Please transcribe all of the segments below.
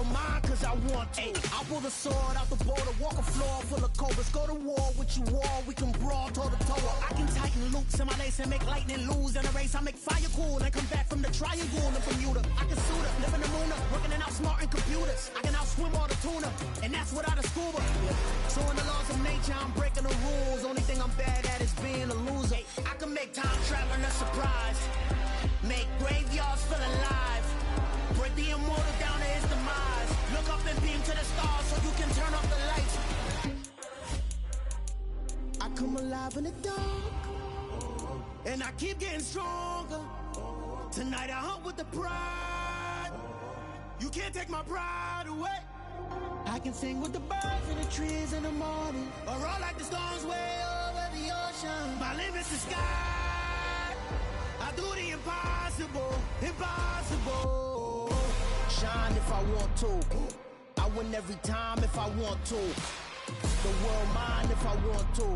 world mine cause I want to. Ay, I'll pull the sword out the border, walk a floor full of cobras. Go to war with you all, we can brawl toe to toe. I can tighten loops in my lace and make lightning lose in a race. I make fire cool and come back from the triangle in Bermuda. I can suit up, live in the moon up, working and outsmarting computers. I can outswim all the tuna, and that's without a scuba. So in the laws of nature, I'm breaking the rules. Only thing I'm bad at is being a loser. I can make time traveling a surprise, make graveyards feel alive, break the immortal down to his demise. Look up and beam to the stars so you can turn off the lights. I come alive in the dark, and I keep getting stronger. Tonight I hunt with the pride. You can't take my pride away. I can sing with the birds and the trees in the morning, or roll like the storms way over the ocean. My limit's the sky. I do the impossible, impossible. Shine if I want to. I win every time if I want to. The world mine if I want to.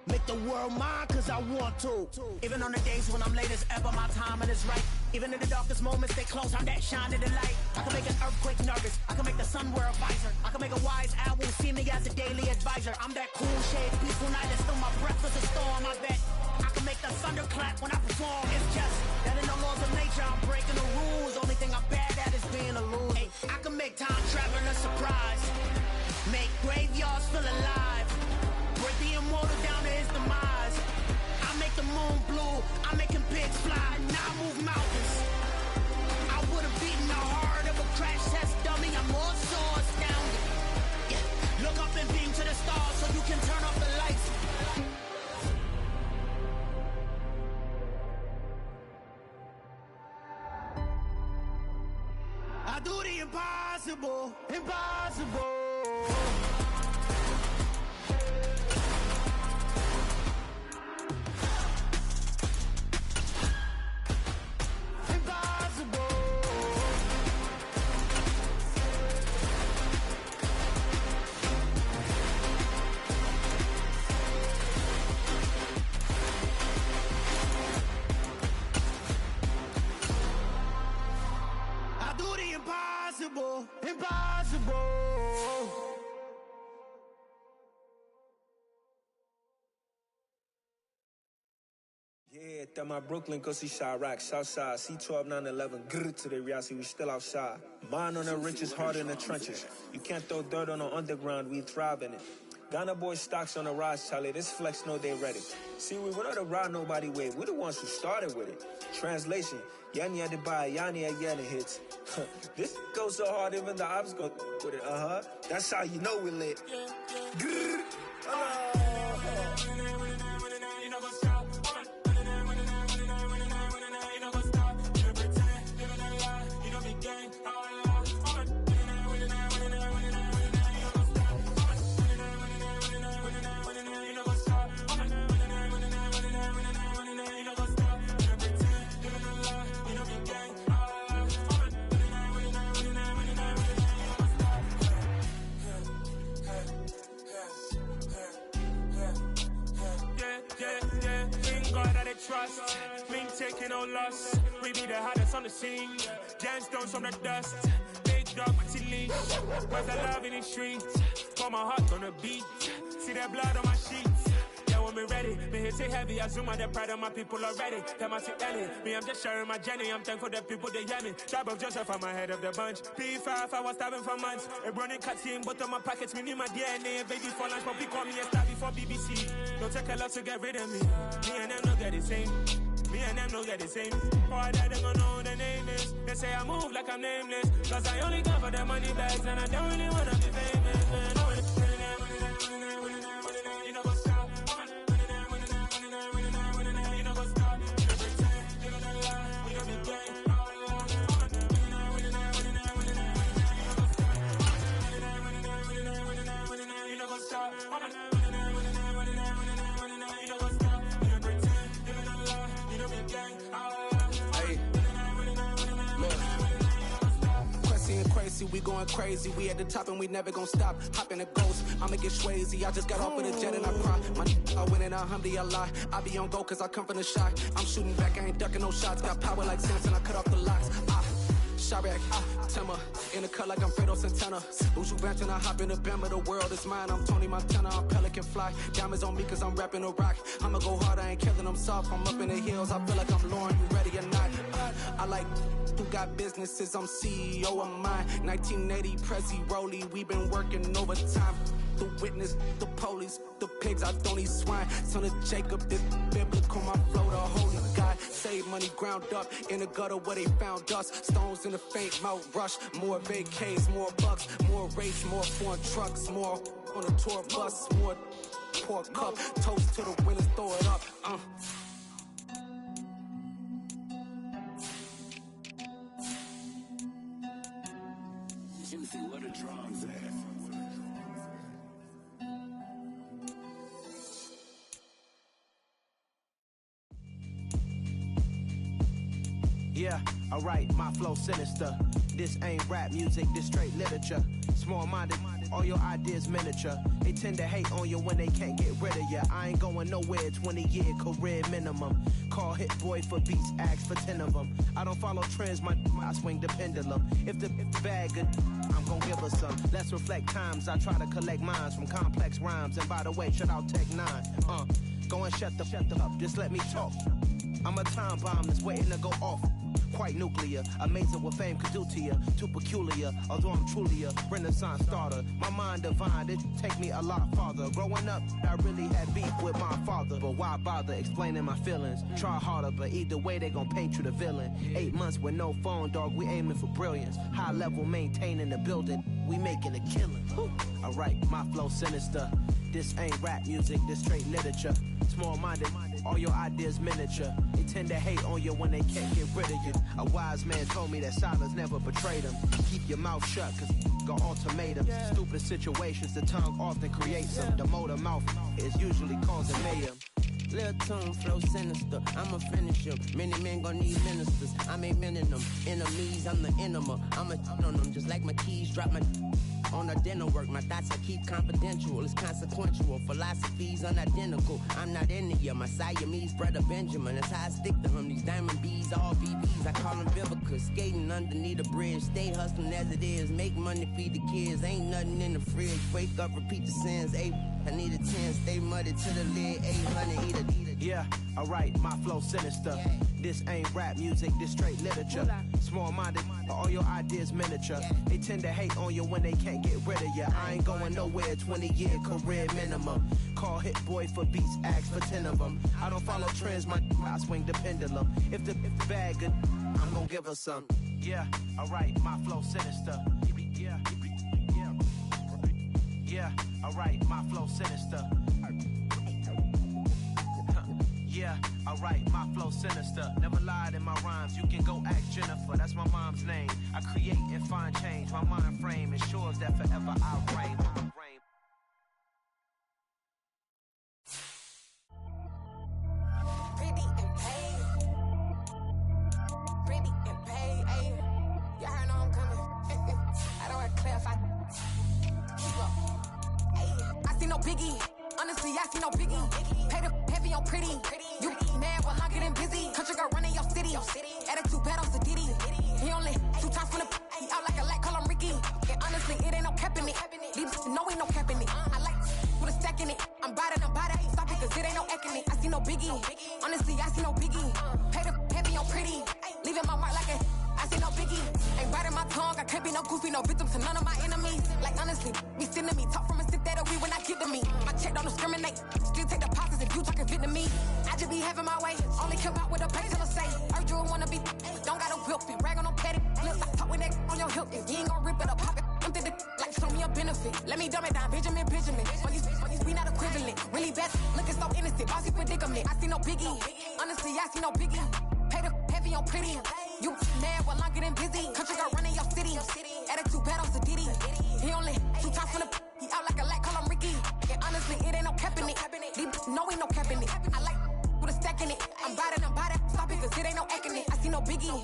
Make the world mine cause I want to. Even on the days when I'm late as ever, my timing is right. Even in the darkest moments, stay close, I'm that shine in the light. I can make an earthquake nervous, I can make the sun wear a visor. I can make a wise owl see me as a daily advisor. I'm that cool shade, peaceful night, and still my breath is a storm, I bet. I can make the thunder clap when I perform. It's just that in the laws of nature, I'm breaking the rules. Only thing I'm bad at is being a loser. Hey, I can make time traveling a surprise, make graveyards feel alive, break the immortal down to his demise. I make the moon blue, I'm making pigs fly. Now I move mountains. I would've beaten the heart of a crash test dummy. I'm more so astounded. Yeah. Look up and beam to the stars so you can turn off the lights. I do the impossible, impossible. Impossible, impossible. Yeah, that my Brooklyn, go see Chirac, Southside, C12, 911, grrr to the reality, we still outside. Mine on the riches, heart in the trenches. You can't throw dirt on the underground, we thrive in it. Ghana boy stocks on the rise, Charlie, this flex know they ready. See, we went on the ride nobody with, we the ones who started with it. Translation, Yanni had to buy, Yanni had Yanni hits. This goes so hard, even the ops go with it, That's how you know we lit. Grrr, trust, been taking no loss. We be the hottest on the scene. Gemstones from the dust. Big dog with the leash. Where's the love in the streets? Pour my heart on the beat. See that blood on my sheets. Yeah, when we ready, me hit it heavy. I zoom out the pride of my people already. Them I see Ellie. Me, I'm just sharing my journey. I'm thankful that people they hear me. Tribe of Joseph, I'm ahead of the bunch. P5, I was starving for months. A running cutscene, but on my pockets, me need my DNA. Baby for lunch, but we call me a star before BBC. Don't take a lot to get rid of me. Me and them don't get the same. Me and them don't get the same. Boy, that they gon' know who the name is. They say I move like I'm nameless. Cause I only come for the money bags and I don't really wanna be famous, man. You know what's up? You know what's up? You don't pretend, you don't lie, we don't be gang. You know what's up? Crazy, we going crazy. We at the top and we never gon' stop. Hop in a ghost, I'ma get swayzy. I just got off with a jet and I cry. My I win and alhamdulillah. I be on go cause I come from the shot. I'm shooting back, I ain't ducking no shots. Got power like Samson, I cut off the locks. Chirac, Timmer, in the cut like I'm Fredo Santana. Buju Banton, I hop in the Bama, the world is mine. I'm Tony Montana, I'm Pelican Fly. Diamonds on me cause I'm rapping a rock. I'ma go hard, I ain't killing them soft. I'm up in the hills, I feel like I'm Lauren, you ready or not? I like who got businesses, I'm CEO of mine. 1980 Prezi Rolly, we been working overtime. The witness, the police, the pigs, I don't eat swine. Son of Jacob, this biblical, my flow, the holy God. Save money ground up in the gutter where they found us. Stones in the faint mouth rush. More vacays, more bucks, more race, more foreign trucks, more on a tour bus, more pork cup. Toast to the winners, throw it up. Juicy, where the drums at? Yeah, alright, my flow sinister. This ain't rap music, this straight literature. Small-minded, all your ideas miniature. They tend to hate on you when they can't get rid of you. I ain't going nowhere, 20-year career minimum. Call Hit Boy for beats, ask for 10 of them. I don't follow trends, I swing the pendulum. If the bag good, I'm gon' give her some. Let's reflect times, I try to collect minds from complex rhymes. And by the way, shout out Tech 9. Go and shut the up, just let me talk. I'm a time bomb that's waiting to go off. Quite nuclear, amazing what fame could do to you. Too peculiar, although I'm truly a renaissance starter. My mind divine, it take me a lot farther. Growing up, I really had beef with my father. But why bother explaining my feelings? Try harder, but either way they gon' paint you the villain. 8 months with no phone, dog, we aiming for brilliance. High level, maintaining the building, we making a killing. Alright, my flow sinister. This ain't rap music, this straight literature. Small-minded, all your ideas miniature. They tend to hate on you when they can't get rid of you. A wise man told me that silence never betrayed him. Keep your mouth shut, cause got ultimatums. Stupid situations, the tongue often creates them. The motor mouth is usually causing mayhem. Lil' tune, flow sinister, I'ma finish him. Many men gon' need ministers, I'm a men in them. Enemies, I'm the enema, I'm a on them. Just like my keys, drop my on the dinner work. My thoughts I keep confidential, it's consequential. Philosophies unidentical, I'm not in it yet. My Siamese brother Benjamin, that's how I stick to him. These diamond bees, all BBs, I call them Vivica. Skating underneath the bridge, stay hustling as it is. Make money, feed the kids, ain't nothing in the fridge. Wake up, repeat the sins, I need a 10, stay muddy to the lid, 800, eat a. Yeah, alright, my flow sinister. This ain't rap music, this straight literature. Small-minded, all your ideas miniature. They tend to hate on you when they can't get rid of you. I ain't going nowhere, 20-year career minimum. Call Hit Boy for beats, ask for 10 of them. I don't follow trends, I swing the pendulum. If the bag good, I'm gon' give her some. Yeah, alright, my flow sinister. Yeah, alright, my flow sinister. Yeah, alright, my flow sinister. Never lied in my rhymes, you can go ask Jennifer, that's my mom's name. I create and find change, my mind frame ensures that forever I reign. Pretty and paid. Pretty and paid, ayy. Y'all heard know I'm coming. I don't want to clarify. I see no biggie. Honestly, I see no biggie. Paid up heavy on pretty. You mad while I'm getting busy. Country girl running your city. Attitude bad on Sadiddy. He only 2 times from the he out like a light, call him Ricky. And honestly, it ain't no cap in it. These know ain't no cap in it. I like with a stack in it. I'm by that. Stop it, cause it ain't no acting it. I see no biggie. Honestly, I see no biggie. Paid up heavy on pretty. Leaving my mark like a I see no biggie. Ain't biting my tongue. I can't be no goofy, no victim to none of my enemies. Like honestly, be sending me talk from a sit that we when I get to me. My check don't discriminate. Still take the pauses if you talking Vietnamese. I just be having my way. Only care about what the pay tell us say. Urge you wanna be, don't got a whip and rag on no petty. Look like talk with that on your hip. If you ain't gon' rip it up, pop it. Empty the like show me a benefit. Let me dumb it down, Benjamin. For these we not equivalent. Really bad, looking so innocent. Bossy predicament. I see no biggie. Honestly, I see no biggie. Paid up heavy on pretty. You mad while I'm getting busy. Country girl running your city. Attitude bad on Sadiddy. He only 2 times from the he out like a light, call him Ricky. And honestly, it ain't no cap in it. These know ain't no cap in it. I like with a stack in it. I'm by that. Stop it, cause it ain't no acting it. I see no biggie.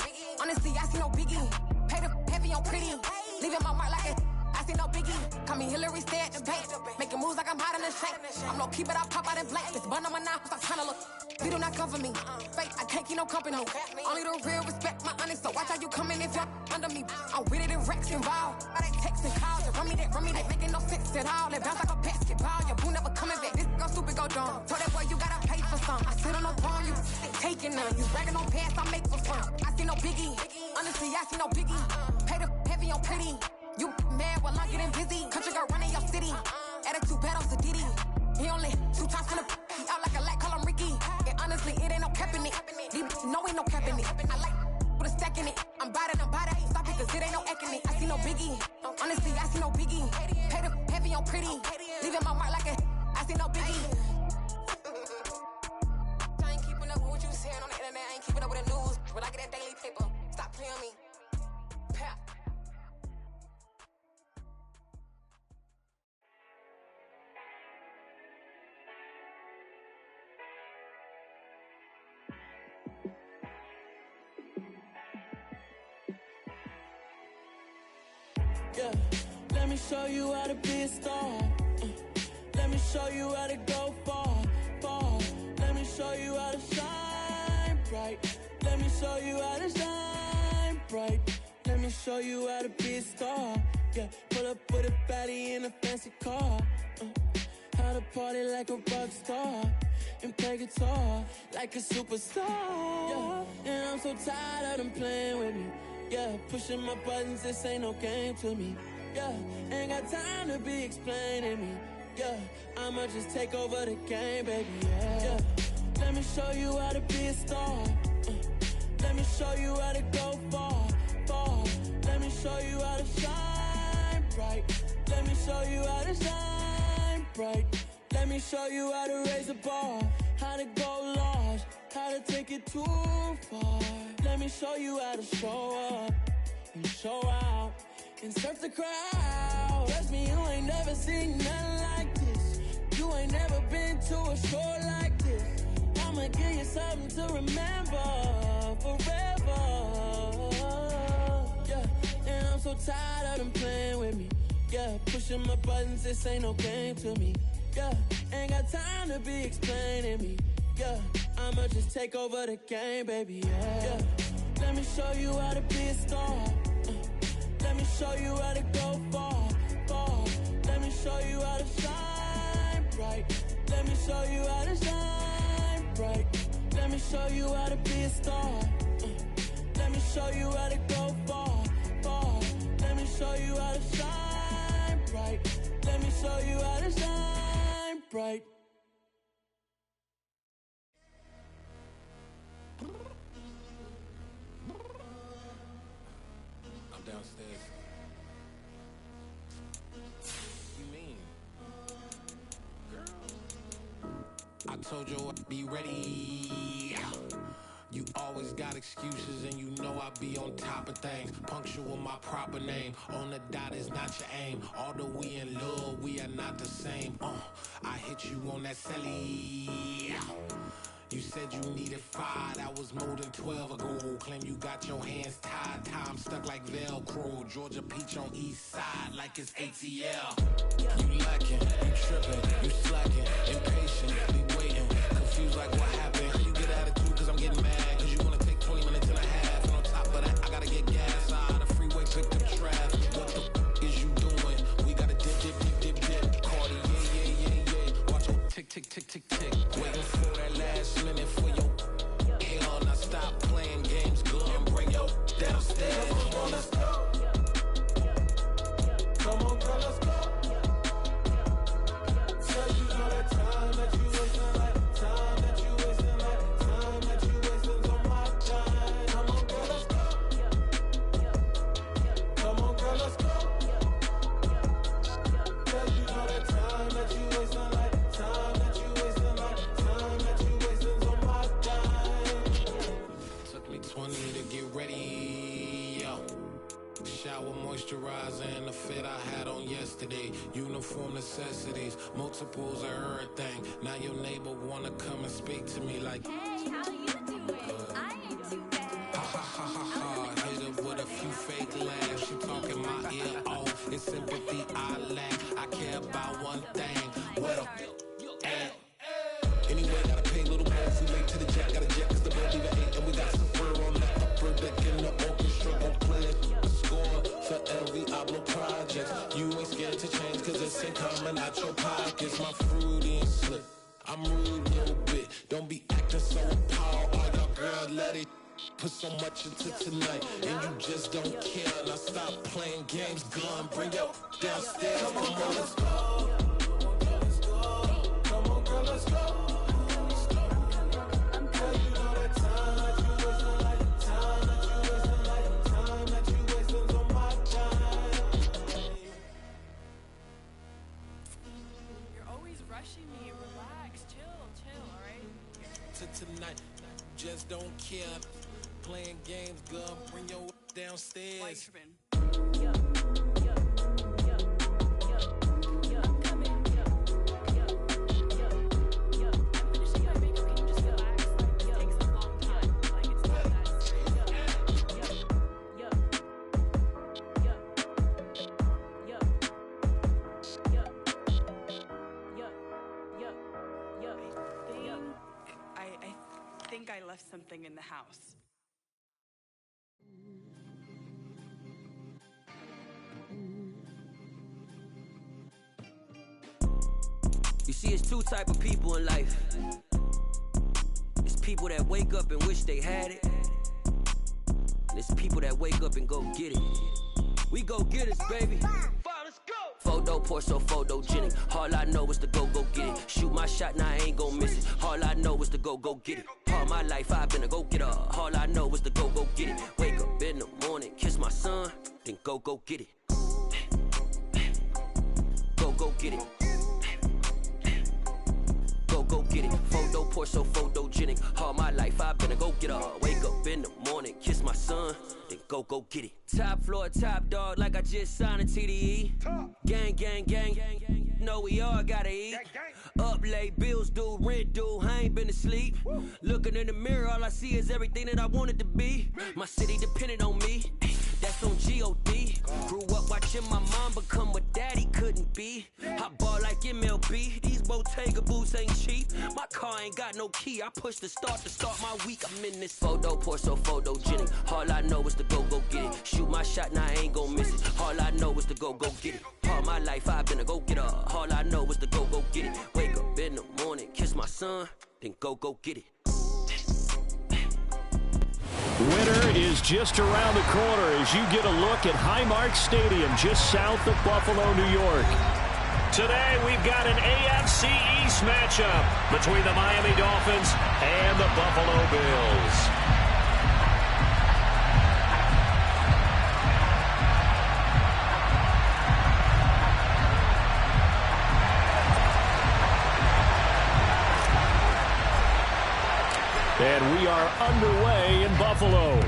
Honestly, I see no biggie. Paid up heavy on pretty. Leaving my mark like a I see no biggie. Call me Hillary, stay at the bank. Making moves like I'm hiding in shape. I'm low key, but I pop out in blank. This bun on my knife, stop trying to look. They do not cover me. Fake, I can't keep no company. Only the real respect my honest. So watch how you coming if you're under me. I'm with it in Rex involved. By they text and calls. Run me that, making no sense at all. They bounce like a basketball. Your boo never coming back. This go stupid, go dumb. Told that boy you gotta pay for some. I sit on no throne, you ain't taking none. You bragging on pants, I make for fun. I see no biggie. Honestly, I see no biggie. Pay the heavy on pretty. You mad while I'm getting busy. Country girl running your city. Attitude bad on Diddy. He only 2 times from the he out like a light, call him Ricky. And honestly, it ain't no cap in it. No, ain't no cap in it. I like with a stack in it. I'm bad, stop it, cause it ain't no acting it. I see no biggie. Honestly, I see no biggie. Pay the heavy on pretty. Leaving my mark like a I see no biggie. I ain't keeping up with what you saying on the internet. I ain't keeping up with the news. But I get that daily paper. Stop playing me. Pap. Yeah, let me show you how to be a star. Let me show you how to go far, far. Let me show you how to shine bright. Let me show you how to shine bright. Let me show you how to be a star. Yeah, pull up with a baddie in a fancy car. How to party like a rock star and play guitar like a superstar. Yeah, and I'm so tired of them playing with me. Yeah, pushing my buttons, this ain't no game to me. Yeah, ain't got time to be explaining me. Yeah, I'ma just take over the game, baby. Yeah, let me show you how to be a star. Let me show you how to go far, far. Let me show you how to shine bright. Let me show you how to shine bright. Let me show you how to raise the bar, how to go large, how to take it too far. Let me show you how to show up and show out and surf the crowd. Trust me, you ain't never seen nothing like this. You ain't never been to a show like this. I'ma give you something to remember forever. Yeah, and I'm so tired of them playing with me. Yeah, pushing my buttons, this ain't no game to me. Yeah, ain't got time to be explaining me. Yeah, I'ma just take over the game, baby. Yeah, let me show you how to be a star. Let me show you how to go far, far. Let me show you how to shine bright. Let me show you how to shine bright. Let me show you how to be a star. Let me show you how to go far, far. Let me show you how to shine bright. Let me show you how to shine bright. I'm downstairs. What you mean? Girl, I told you I'd be ready. You always got excuses and you know I be on top of things. Punctual my proper name. On the dot is not your aim. Although we in love, we are not the same. I hit you on that celly. You said you needed 5, that was more than 12 ago. Claim you got your hands tied, time stuck like Velcro. Georgia peach on east side like it's ATL. You lacking, you tripping, you slacking, impatient, be waiting, confused like what happened. You get attitude cause I'm getting mad, cause you wanna take 20 minutes and a half. And on top of that, I gotta get gas out of the freeway, pick up traffic. What the is you doing? We gotta dip, Cardi, yeah. Watch your tick, waiting for that last minute for your hell. Now stop playing games, go and bring your downstairs. Come on, let's go. Come on, girl, let's go. Tell you all that time that you wasting, like time that you wasting, like time that you wasting on my time. Come on, girl, let's go. Come on, girl, let's go. Tell you all that time that you wasting, like time that you wasting, like time that you wasting on my time. Took me 20 to get ready, yo. Shower moisturizer and the fit I had on yesterday. Uniform necessities, multiples of everything. Now your neighbor wanna come and speak to me like, hey, how you doing? I ain't too bad. Ha. Hit her with a few fake laughs. She talking my ear off. It's sympathy no projects. You ain't scared to change, cause it's ain't coming out your pockets. My fruity and slip, I'm rude a little bit. Don't be acting so appalled. All y'all girl, let it put so much into tonight, and you just don't care. Now stop playing games, gun, bring your downstairs. Come on, girl, let's go. Come on, girl, let's go. Girl, you know that time that you wasting, like the time that you wasting, like the time that you wasting on my time. You're always rushing me. Relax, chill, alright? To tonight, just don't care. Playing games, girl, bring your downstairs. I think I left something in the house. You see, it's two type of people in life. It's people that wake up and wish they had it. And it's people that wake up and go get it. We go get it, baby. Photo poor, so photogenic. All I know is to go get it. Shoot my shot, now I ain't gon' miss it. All I know is to go get it. All my life I've been a go-getter. All I know is to go get it. Wake up in the morning, kiss my son, then go get it. Go get it. Go get it. Photo poor, so photogenic. All my life I've been a go-getter. Wake up in the morning, kiss my son, then go get it. Top floor, top dog, like I just signed a TDE. Gang. Know we all gotta eat. Up late, bills due, rent due, I ain't been asleep. Looking in the mirror, all I see is everything that I wanted to be. My city depended on me, that's on G.O.D. Grew up watching my mom become what daddy couldn't be. I ball like MLB, these Bottega boots ain't cheap. My car ain't got no key, I push the start to start my week. I'm in this photo poor, so photogenic. All I know is to go get it. Shoot my shot, now I ain't gon' miss it. All I know is to go get it. All my life I've been a go-getter. All I know is to go get it. Wake up in the morning, kiss my son, then go get it. Winter is just around the corner as you get a look at Highmark Stadium just south of Buffalo, New York. Today we've got an AFC East matchup between the Miami Dolphins and the Buffalo Bills. And we are underway in Buffalo.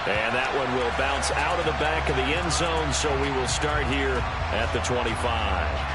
And that one will bounce out of the back of the end zone, so we will start here at the 25.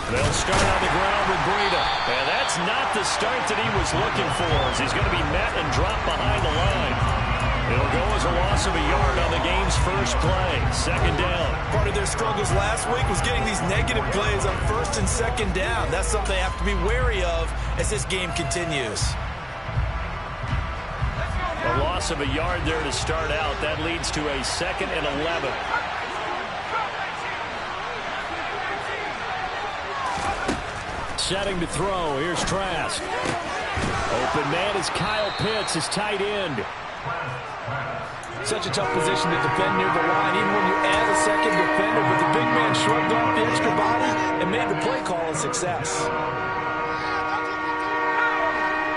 They'll start on the ground with Breida. And that's not the start that he was looking for, as he's going to be met and dropped behind the line. It'll go as a loss of a yard on the game's first play. Second down. Part of their struggles last week was getting these negative plays on first and second down. That's something they have to be wary of as this game continues. A loss of a yard there to start out. That leads to a 2nd and 11. Setting to throw. Here's Trask. Open man is Kyle Pitts, his tight end. Such a tough position to defend near the line, even when you add a second defender, but the big man shrugged off the extra body and made the play call a success.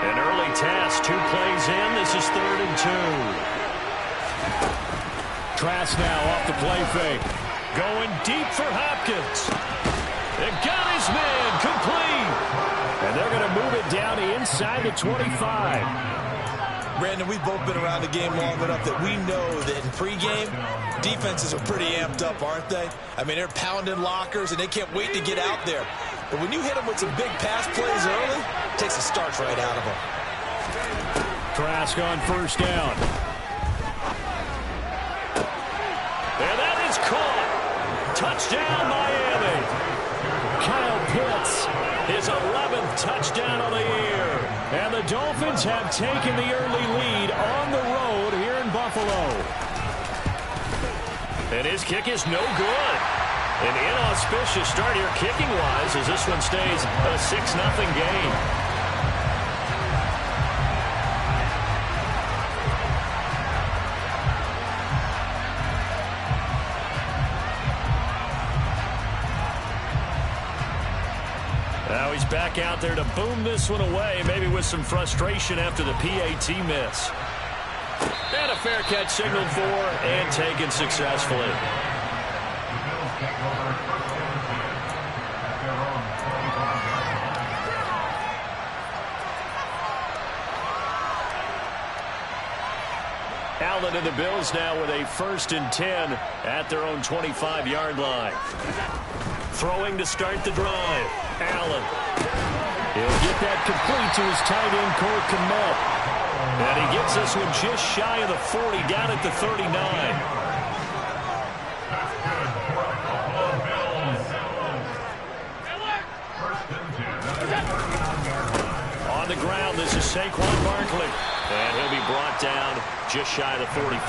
An early task, 2 plays in. This is 3rd and 2. Trask now off the play fake. Going deep for Hopkins. It got his man complete. And they're going to move it down inside the 25. Brandon, we've both been around the game long enough that we know that in pregame, defenses are pretty amped up, aren't they? I mean, they're pounding lockers, and they can't wait to get out there. But when you hit them with some big pass plays early, it takes the starch right out of them. Trask on first down. And that is caught. Touchdown, Miami. Kyle Pitts, his 11th touchdown of the year. And the Dolphins have taken the early lead on the road here in Buffalo. And his kick is no good. An inauspicious start here kicking-wise as this one stays a 6-0 game. Now he's back out there to boom this one away, maybe with some frustration after the PAT miss. And a fair catch signaled for and taken successfully. Allen and the Bills now with a 1st and 10 at their own 25-yard line. Throwing to start the drive. Allen. He'll get that complete to his tight end, Cole Kmet. And he gets this one just shy of the 40, down at the 39. On the ground, this is Saquon Barkley. And he'll be brought down just shy of the 45.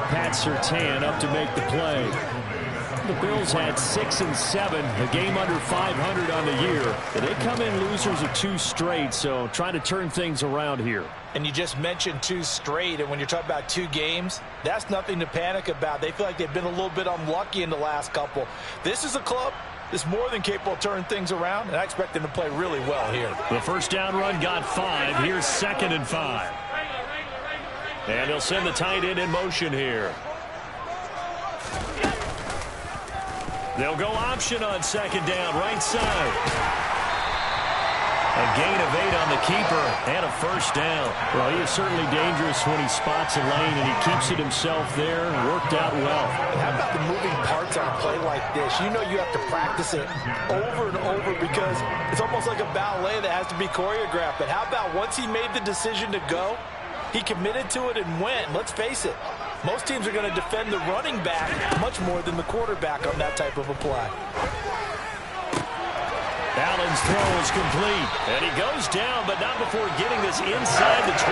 Pat Surtain up to make the play. The Bills had 6 and 7, a game under 500 on the year. They come in losers of 2 straight, so trying to turn things around here. And you just mentioned 2 straight, and when you're talking about 2 games, that's nothing to panic about. They feel like they've been a little bit unlucky in the last couple. This is a club that's more than capable of turning things around, and I expect them to play really well here. The first down run got 5. Here's 2nd and 5. And they'll send the tight end in motion here. They'll go option on 2nd down, right side. A gain of 8 on the keeper and a first down. Well, he is certainly dangerous when he spots a lane, and he keeps it himself there. Worked out well. And how about the moving parts on a play like this? You know you have to practice it over and over because it's almost like a ballet that has to be choreographed. But how about once he made the decision to go, he committed to it and went. Let's face it, most teams are going to defend the running back much more than the quarterback on that type of a play. Allen's throw is complete, and he goes down, but not before getting this inside the 25.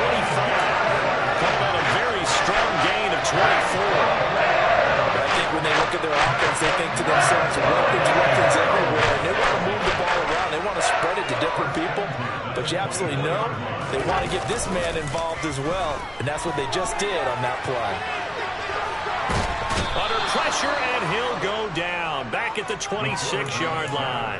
Call that a very strong gain of 24. But I think when they look at their offense, they think to themselves, weapons everywhere, and they want to move the ball around. They want to spread it to different people, but you absolutely know they want to get this man involved as well, and that's what they just did on that play. Under pressure, and he'll go down back at the 26-yard line.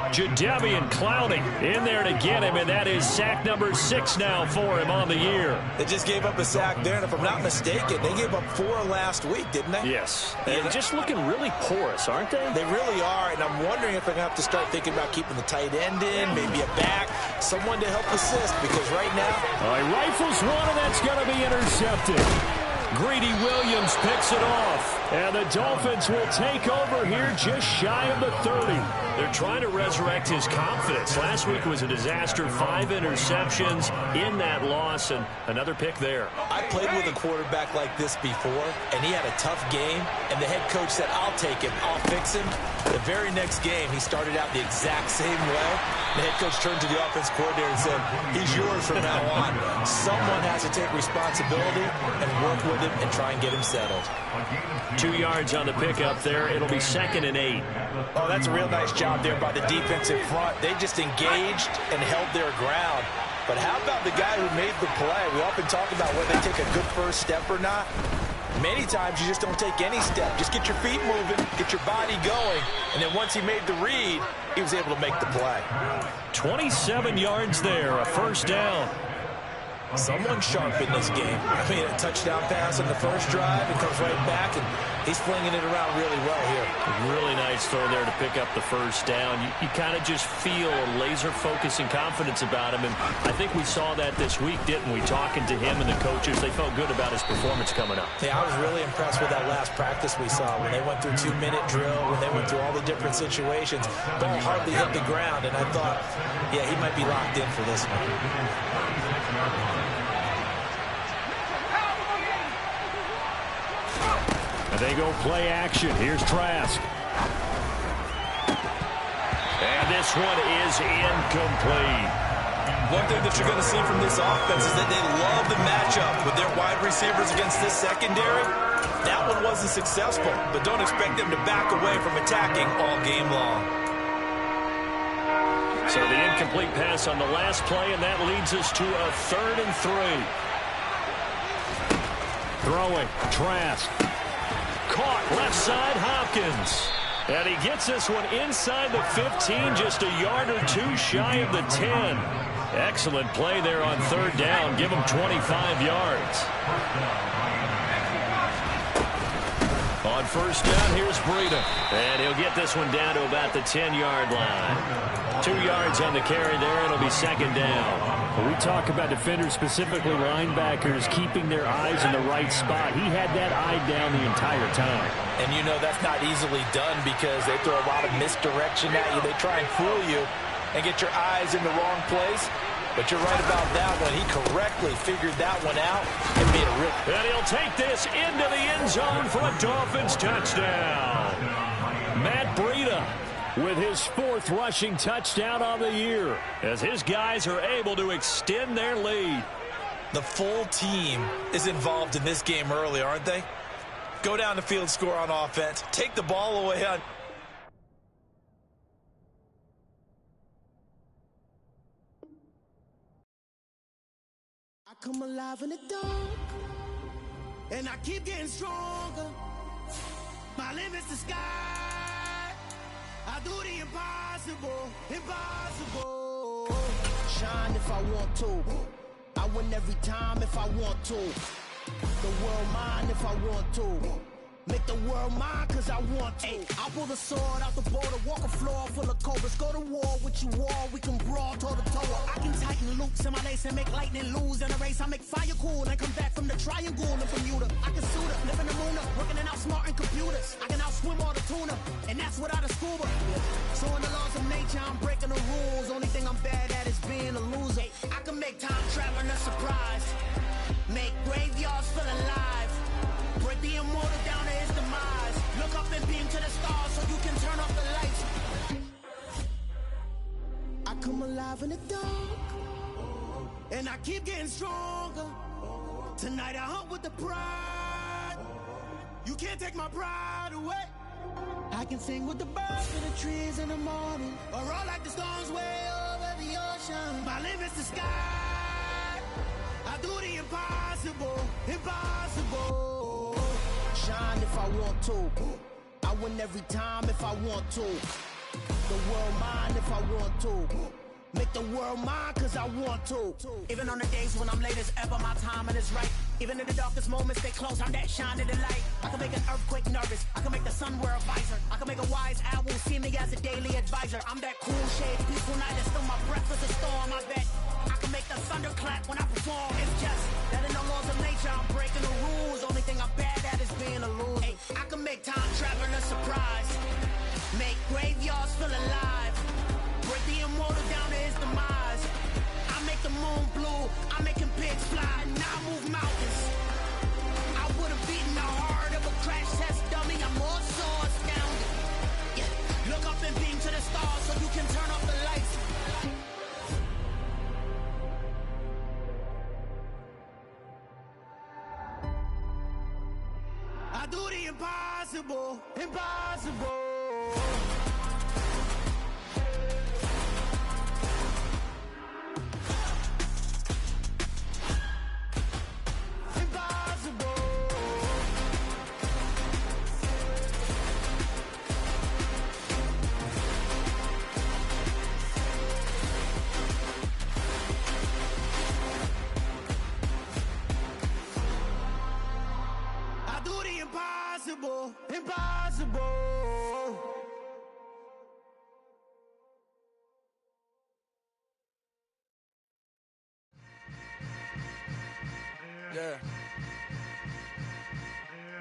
Jadeveon Clowney in there to get him, and that is sack number 6 now for him on the year. They just gave up a sack there, and if I'm not mistaken, they gave up 4 last week, didn't they? Yes. And just looking really porous, aren't they? They really are, and I'm wondering if they're going to have to start thinking about keeping the tight end in, maybe a back, someone to help assist, because right now... All right, rifles one, and that's going to be intercepted. Greedy Williams picks it off, and the Dolphins will take over here just shy of the 30. They're trying to resurrect his confidence. Last week was a disaster, 5 interceptions in that loss, and another pick there. I played with a quarterback like this before, and he had a tough game, and the head coach said, I'll take him, I'll fix him. The very next game, he started out the exact same way. The head coach turned to the offense coordinator and said, he's yours from now on. Someone has to take responsibility and work with him and try and get him settled. 2 yards on the pickup there. It'll be 2nd and 8. Oh, that's a real nice job there by the defense in front. They just engaged and held their ground. But how about the guy who made the play? We often talk about whether they take a good first step or not. Many times you just don't take any step. Just get your feet moving, get your body going, and then once he made the read, he was able to make the play. 27 yards there, a first down. Someone's sharp in this game. I mean, a touchdown pass on the first drive, and comes right back, and he's flinging it around really well here. Really nice throw there to pick up the first down. You kind of just feel a laser focus and confidence about him, and I think we saw that this week, didn't we? Talking to him and the coaches, they felt good about his performance coming up. Yeah, I was really impressed with that last practice we saw when they went through 2-minute drill, when they went through all the different situations. Ball hardly hit the ground, and I thought, yeah, he might be locked in for this one. And they go play action. Here's Trask. And this one is incomplete. One thing that you're going to see from this offense is that they love the matchup with their wide receivers against this secondary. That one wasn't successful, but don't expect them to back away from attacking all game long. So the incomplete pass on the last play, and that leads us to a 3rd and 3. Throwing, Trask. Caught left side, Hopkins. And he gets this one inside the 15, just a yard or two shy of the 10. Excellent play there on 3rd down. Give him 25 yards. On 1st down, here's Breida. And he'll get this one down to about the 10-yard line. 2 yards on the carry there. It'll be 2nd down. When we talk about defenders, specifically linebackers, keeping their eyes in the right spot. He had that eye down the entire time. And you know that's not easily done because they throw a lot of misdirection at you. They try and fool you and get your eyes in the wrong place. But you're right about that one. He correctly figured that one out and made a rip. And he'll take this into the end zone for a Dolphins touchdown. Matt Breida with his 4th rushing touchdown on the year as his guys are able to extend their lead. The full team is involved in this game early, aren't they? Go down the field, score on offense, take the ball away on. I come alive in the dark, and I keep getting stronger. My limit's the sky. I do the impossible, impossible. Shine if I want to. I win every time if I want to. The world mine if I want to. Make the world mine cause I want to. I pull the sword out the border, walk a floor full of cobras. Go to war with you all, we can brawl toe to toe. I can tighten loops in my lace and make lightning lose in a race. I make fire cool and come back from the triangle in Bermuda. I can suit up, live in the moon up, working and outsmarting computers. I can outswim all the tuna, and that's without a scuba. So in the laws of nature, I'm breaking the rules. Only thing I'm bad at is being a loser. I can make time traveling a surprise. Make graveyards feel alive. Break the immortal down to his demise. Look up and beam to the stars so you can turn off the lights. I come alive in the dark, and I keep getting stronger. Tonight I hunt with the pride. You can't take my pride away. I can sing with the birds in the trees in the morning, or roll like the storms way over the ocean. My limit's the sky. I do the impossible, impossible. Shine if I want to. I win every time if I want to. The world mine if I want to. Make the world mine cause I want to. Even on the days when I'm late as ever, my timing is right. Even in the darkest moments, stay close, I'm that shine in the light. I can make an earthquake nervous, I can make the sun wear a visor. I can make a wise owl see me as a daily advisor. I'm that cool shade, peaceful night, and still my breath is a storm, I bet. I can make the thunder clap when I perform. It's just that in the laws of nature, I'm breaking the rules. Only thing I'm bad at is being a loser. Hey, I can make time traveling a surprise. Make graveyards feel alive. Break the immortal down to his demise. I make the moon blue. I'm making pigs fly. Now I move mountains. I would have beaten the heart of a crash test dummy. I'm more so astounded. Yeah. Look up and beam to the stars so you can turn off the lights. I do the impossible, impossible.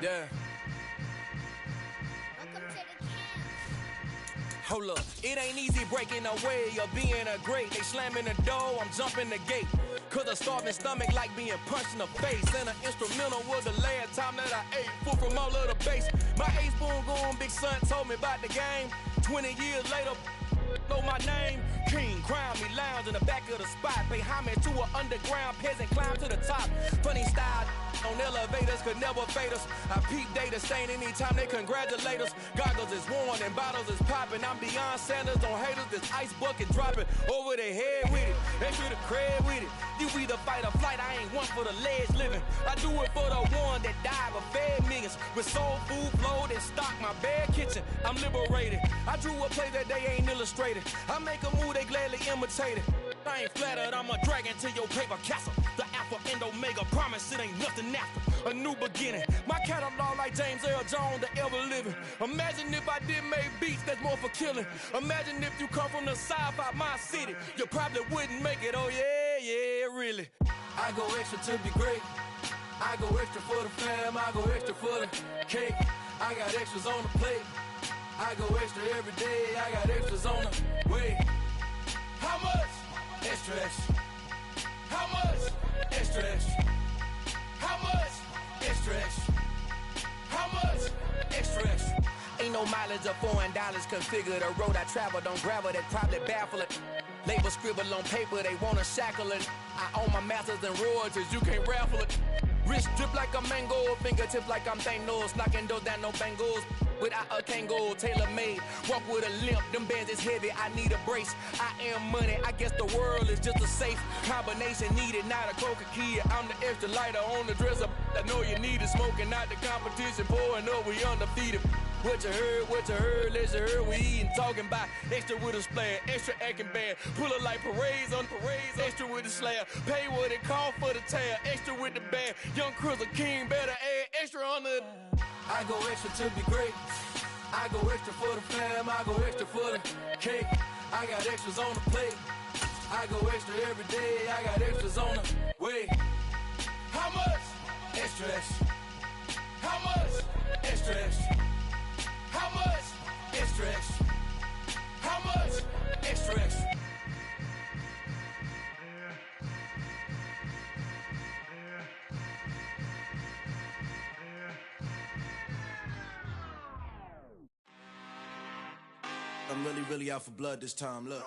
Yeah. Hold up, it ain't easy breaking away or being a great. They slamming the door, I'm jumping the gate. Cause a starving stomach like being punched in the face. And an instrumental was the last time that I ate food from all of the base. My ace boom going, big son told me about the game. 20 years later, know my name. King, crown me, lounge in the back of the spot. Pay homage to an underground peasant, climb to the top. Funny style on elevators could never fade us. I peep data stain anytime they congratulate us. Goggles is worn and bottles is popping. I'm beyond Sanders on haters, this ice bucket dropping over their head with it. They should have cred with it. You either fight or flight, I ain't one for the ledge living. I do it for the one that died but fed millions. With soul food flowed and stocked my bare kitchen. I'm liberated. I drew a play that they ain't illustrated. I make a move, they gladly imitate it. I ain't flattered, I'm a dragon to your paper castle. The Alpha and Omega, promise it ain't nothing after. A new beginning. My catalog like James Earl Jones, the ever living. Imagine if I did make beats that's more for killing. Imagine if you come from the sci-fi, my city. You probably wouldn't make it, oh yeah, really. I go extra to be great. I go extra for the fam, I go extra for the cake. I got extras on the plate. I go extra every day, I got extras on the way. How much? Extra, extra. How much? Extra, extra. How much? Extra, extra. How much? Extra, extra. Ain't no mileage of $4 configure the road I travel. Don't gravel that probably baffle it. Label scribble on paper, they wanna shackle it. I own my masters and royalties, you can't raffle it. Wrist drip like a mango, fingertips like I'm Thanos, knocking those down no bangles. Without a Kango, tailor-made, walk with a limp, them bands is heavy, I need a brace. I am money, I guess the world is just a safe combination needed, not a coca key. I'm the extra lighter on the dresser, I know you need it, smoking out the competition, pouring up, we undefeated. What you heard, let's heard, we eatin', talking about extra with a splash, extra acting bad, pull it like parades on parades, extra with the slab, pay what it cost for the tab, extra with the bag, young Chris a king, better add extra on the. I go extra to be great, I go extra for the fam, I go extra for the cake, I got extras on the plate, I go extra every day, I got extras on the way. How much? Extra, extra. How much? Extra, extra. How much? Extra, extra. How much? Extra, extra. I'm really out for blood this time, look.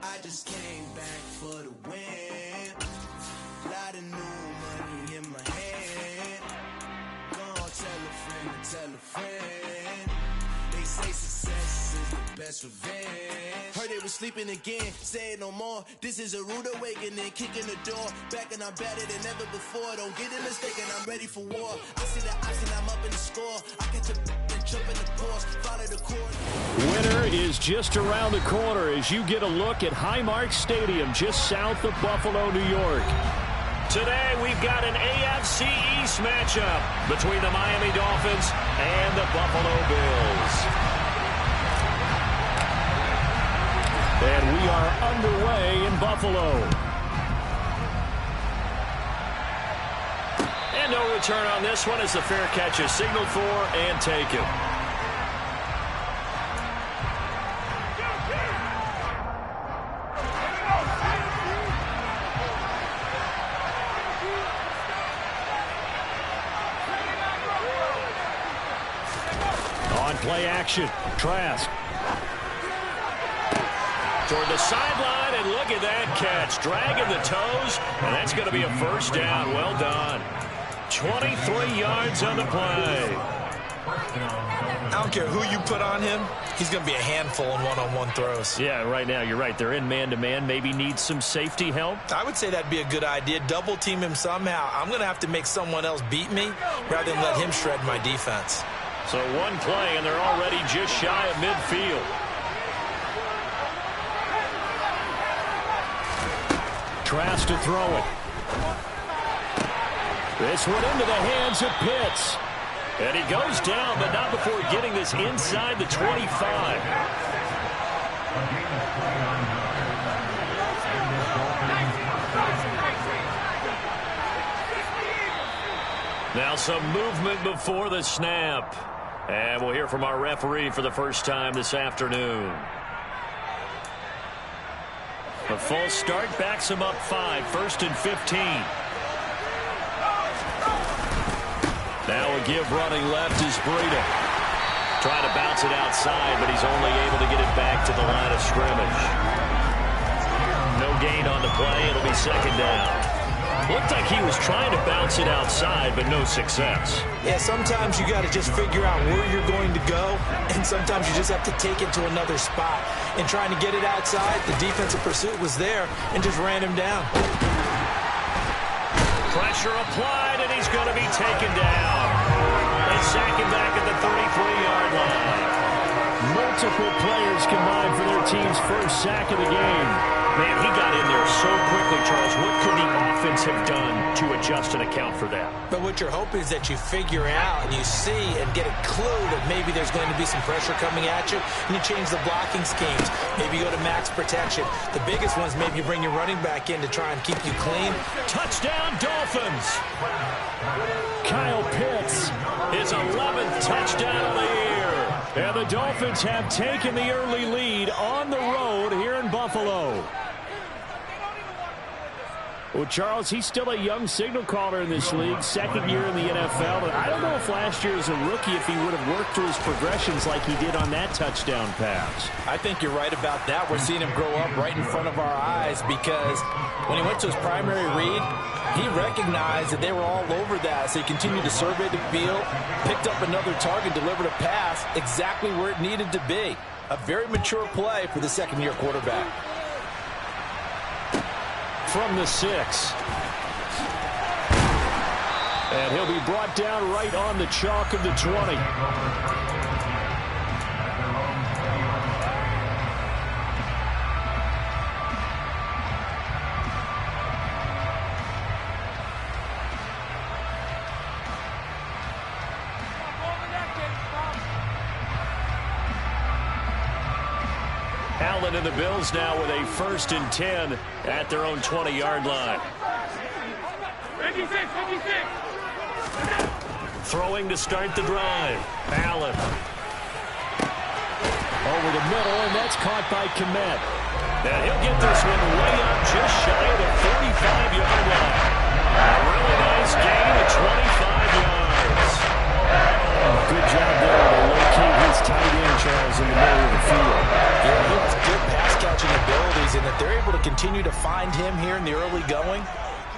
I just came back for the win. Lot of new money in my hand. Gonna tell a friend. They say success is the best revenge. Heard they was sleeping again, say it no more. This is a rude awakening, kicking the door. Back and I'm better than ever before. Don't get it mistaken, I'm ready for war. I see the option, I'm up in the score. I catch a and jump in the course, follow the court. Winter is just around the corner as you get a look at Highmark Stadium just south of Buffalo, New York. Today we've got an AFC East matchup between the Miami Dolphins and the Buffalo Bills. And we are underway in Buffalo. And no return on this one as the fair catch is signaled for and taken. On play action, Trask. Toward the sideline, and look at that catch. Dragging the toes, and that's going to be a first down. Well done. 23 yards on the play. I don't care who you put on him. He's going to be a handful in one-on-one throws. Yeah, right now, you're right. They're in man-to-man. Maybe needs some safety help. I would say that'd be a good idea. Double team him somehow. I'm going to have to make someone else beat me rather than let him shred my defense. So one play, and they're already just shy of midfield. Trask to throw it. This one into the hands of Pitts. And he goes down, but not before getting this inside the 25. Now some movement before the snap. And we'll hear from our referee for the first time this afternoon. The false start backs him up 5, 1st and 15. Now a give running left is Breida. Trying to bounce it outside, but he's only able to get it back to the line of scrimmage. No gain on the play. It'll be 2nd down. Looked like he was trying to bounce it outside, but no success. Yeah, sometimes you got to just figure out where you're going to go, and sometimes you just have to take it to another spot. And trying to get it outside, the defensive pursuit was there and just ran him down. Pressure applied, and he's going to be taken down. They sack him back at the 33-yard line. Multiple players combined for their team's first sack of the game. Man, he got in there so quickly, Charles. What could the offense have done to adjust and account for that? But what you're hoping is that you figure out and you see and get a clue that maybe there's going to be some pressure coming at you, and you change the blocking schemes. Maybe you go to max protection. The biggest ones, maybe you bring your running back in to try and keep you clean. Touchdown, Dolphins! Kyle Pitts, his 11th touchdown of the year. And the Dolphins have taken the early lead on the road here in Buffalo. Well, Charles, he's still a young signal caller in this league, 2nd year in the NFL. But I don't know if last year as a rookie, if he would have worked through his progressions like he did on that touchdown pass. I think you're right about that. We're seeing him grow up right in front of our eyes because when he went to his primary read, he recognized that they were all over that. So he continued to survey the field, picked up another target, delivered a pass exactly where it needed to be. A very mature play for the 2nd-year quarterback. From the 6. And he'll be brought down right on the chalk of the 20. Allen and the Bills now with a 1st and 10 at their own 20-yard line. 56. Throwing to start the drive. Allen. Over the middle, and that's caught by Kmet. And he'll get this one way up just shy of the 45-yard line. A really nice gain of 25 yards. Good job there to locate his tight end, Charles, in the middle of the field. Yeah, he has good pass-catching abilities, and if they're able to continue to find him here in the early going,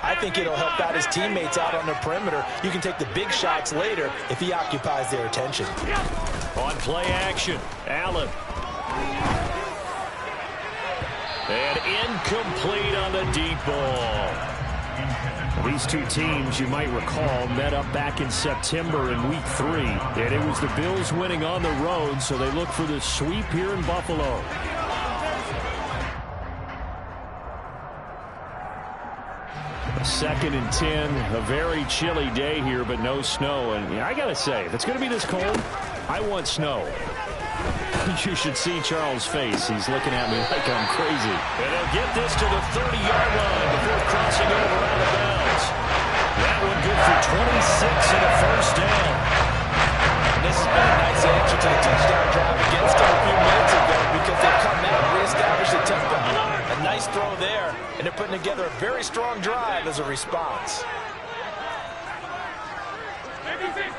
I think it'll help out his teammates out on the perimeter. You can take the big shots later if he occupies their attention. On play action, Allen. And incomplete on the deep ball. These two teams, you might recall, met up back in September in Week 3. And it was the Bills winning on the road, so they look for the sweep here in Buffalo. A 2nd and 10, a very chilly day here, but no snow. And yeah, I got to say, if it's going to be this cold, I want snow. You should see Charles' face. He's looking at me like I'm crazy. And they'll get this to the 30-yard line before crossing over out of bounds. That one good for 26 and a 1st down. And this has been a nice answer to the touchdown drive against them a few minutes ago because they've come out and reestablished the tempo. A nice throw there, and they're putting together a very strong drive as a response. 56.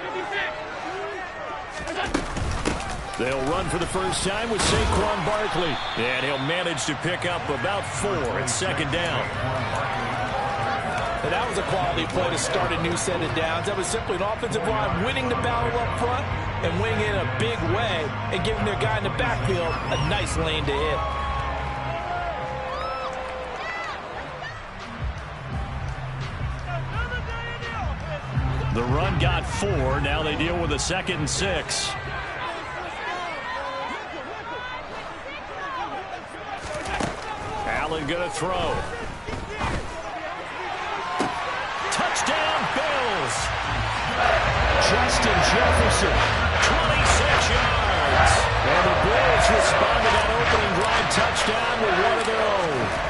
They'll run for the first time with Saquon Barkley. And he'll manage to pick up about 4 at 2nd down. And that was a quality play to start a new set of downs. That was simply an offensive line winning the battle up front and winning in a big way and giving their guy in the backfield a nice lane to hit. The run got 4. Now they deal with a 2nd and 6. Allen going to throw. Touchdown, Bills. Justin Jefferson, 26 yards. And the Bills respond to that opening drive touchdown with one of their own.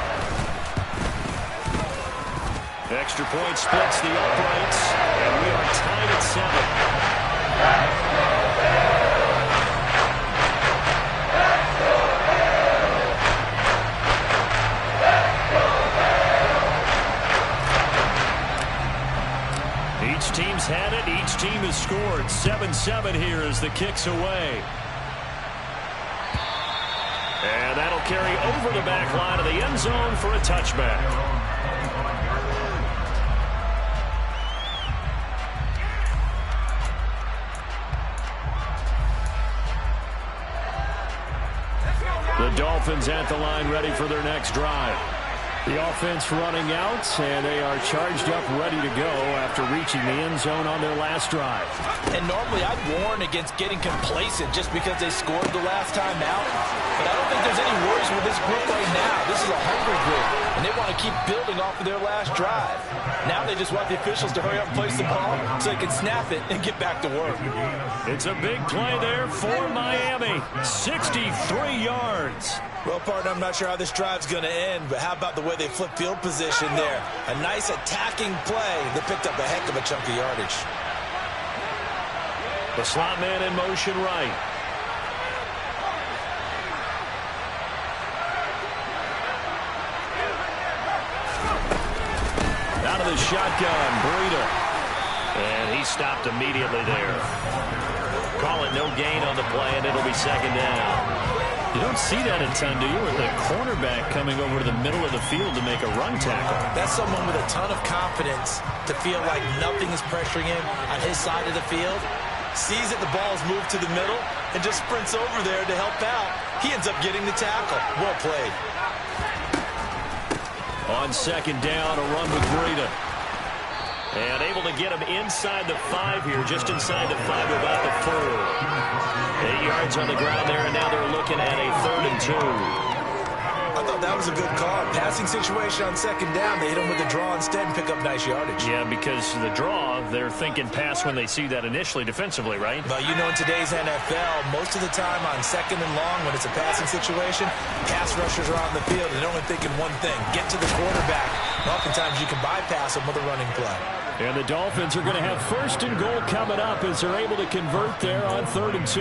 Extra point splits the uprights, and we are tied 7. Each team's had it. Each team has scored. 7-7 here as the kick's away. And that'll carry over the back line of the end zone for a touchback. The Dolphins at the line ready for their next drive. The offense running out, and they are charged up, ready to go after reaching the end zone on their last drive. And normally I'd warn against getting complacent just because they scored the last time out. But I don't think there's any worries with this group right now. This is a hungry group, and they want to keep building off of their last drive. Now they just want the officials to hurry up and place the ball so they can snap it and get back to work. It's a big play there for Miami. 63 yards. Well, partner, I'm not sure how this drive's going to end, but how about the way they flip field position there? A nice attacking play that picked up a heck of a chunk of yardage. The slot man in motion right. Out of the shotgun, Breida. And he stopped immediately there. Call it no gain on the play, and it'll be second down. You don't see that a ton, do you, with the cornerback coming over to the middle of the field to make a run tackle? That's someone with a ton of confidence to feel like nothing is pressuring him on his side of the field. Sees that the ball is moved to the middle and just sprints over there to help out. He ends up getting the tackle. Well played. On second down, a run with Breida. And able to get him inside the 5 here, just inside the 5, about the 4. 8 yards on the ground there, and now they're looking at a 3rd and 2. I thought that was a good call. Passing situation on second down. They hit him with the draw instead and pick up nice yardage. Yeah, because the draw, they're thinking pass when they see that initially defensively, right? But you know, in today's NFL, most of the time on second and long, when it's a passing situation, pass rushers are on the field and they're only thinking one thing: get to the quarterback. And oftentimes you can bypass them with a running play. And the Dolphins are going to have 1st and goal coming up as they're able to convert there on 3rd and 2.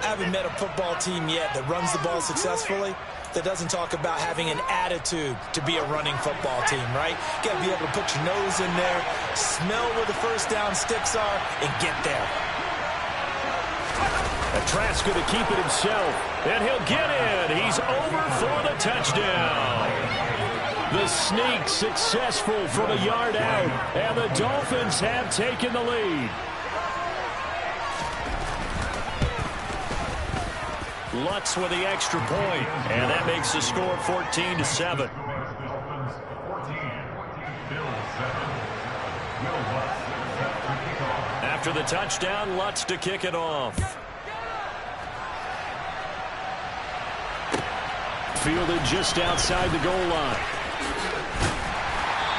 I haven't met a football team yet that runs the ball successfully that doesn't talk about having an attitude to be a running football team, right? You got to be able to put your nose in there, smell where the first down sticks are, and get there. Trask going to keep it himself, and he'll get in. He's over for the touchdown. The sneak successful from a yard out, and the Dolphins have taken the lead. Lutz with the extra point, and that makes the score 14-7. After the touchdown, Lutz to kick it off. Fielded just outside the goal line.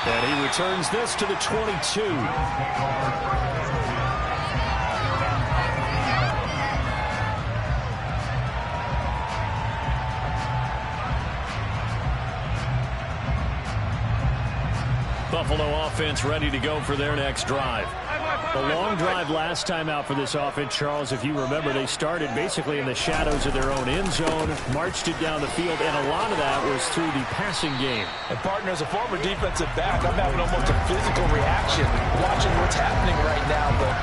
And he returns this to the 22. Buffalo offense ready to go for their next drive. A long drive last time out for this offense, Charles. If you remember, they started basically in the shadows of their own end zone, marched it down the field, and a lot of that was through the passing game. And partner, as a former defensive back, I'm having almost a physical reaction watching what's happening right now. But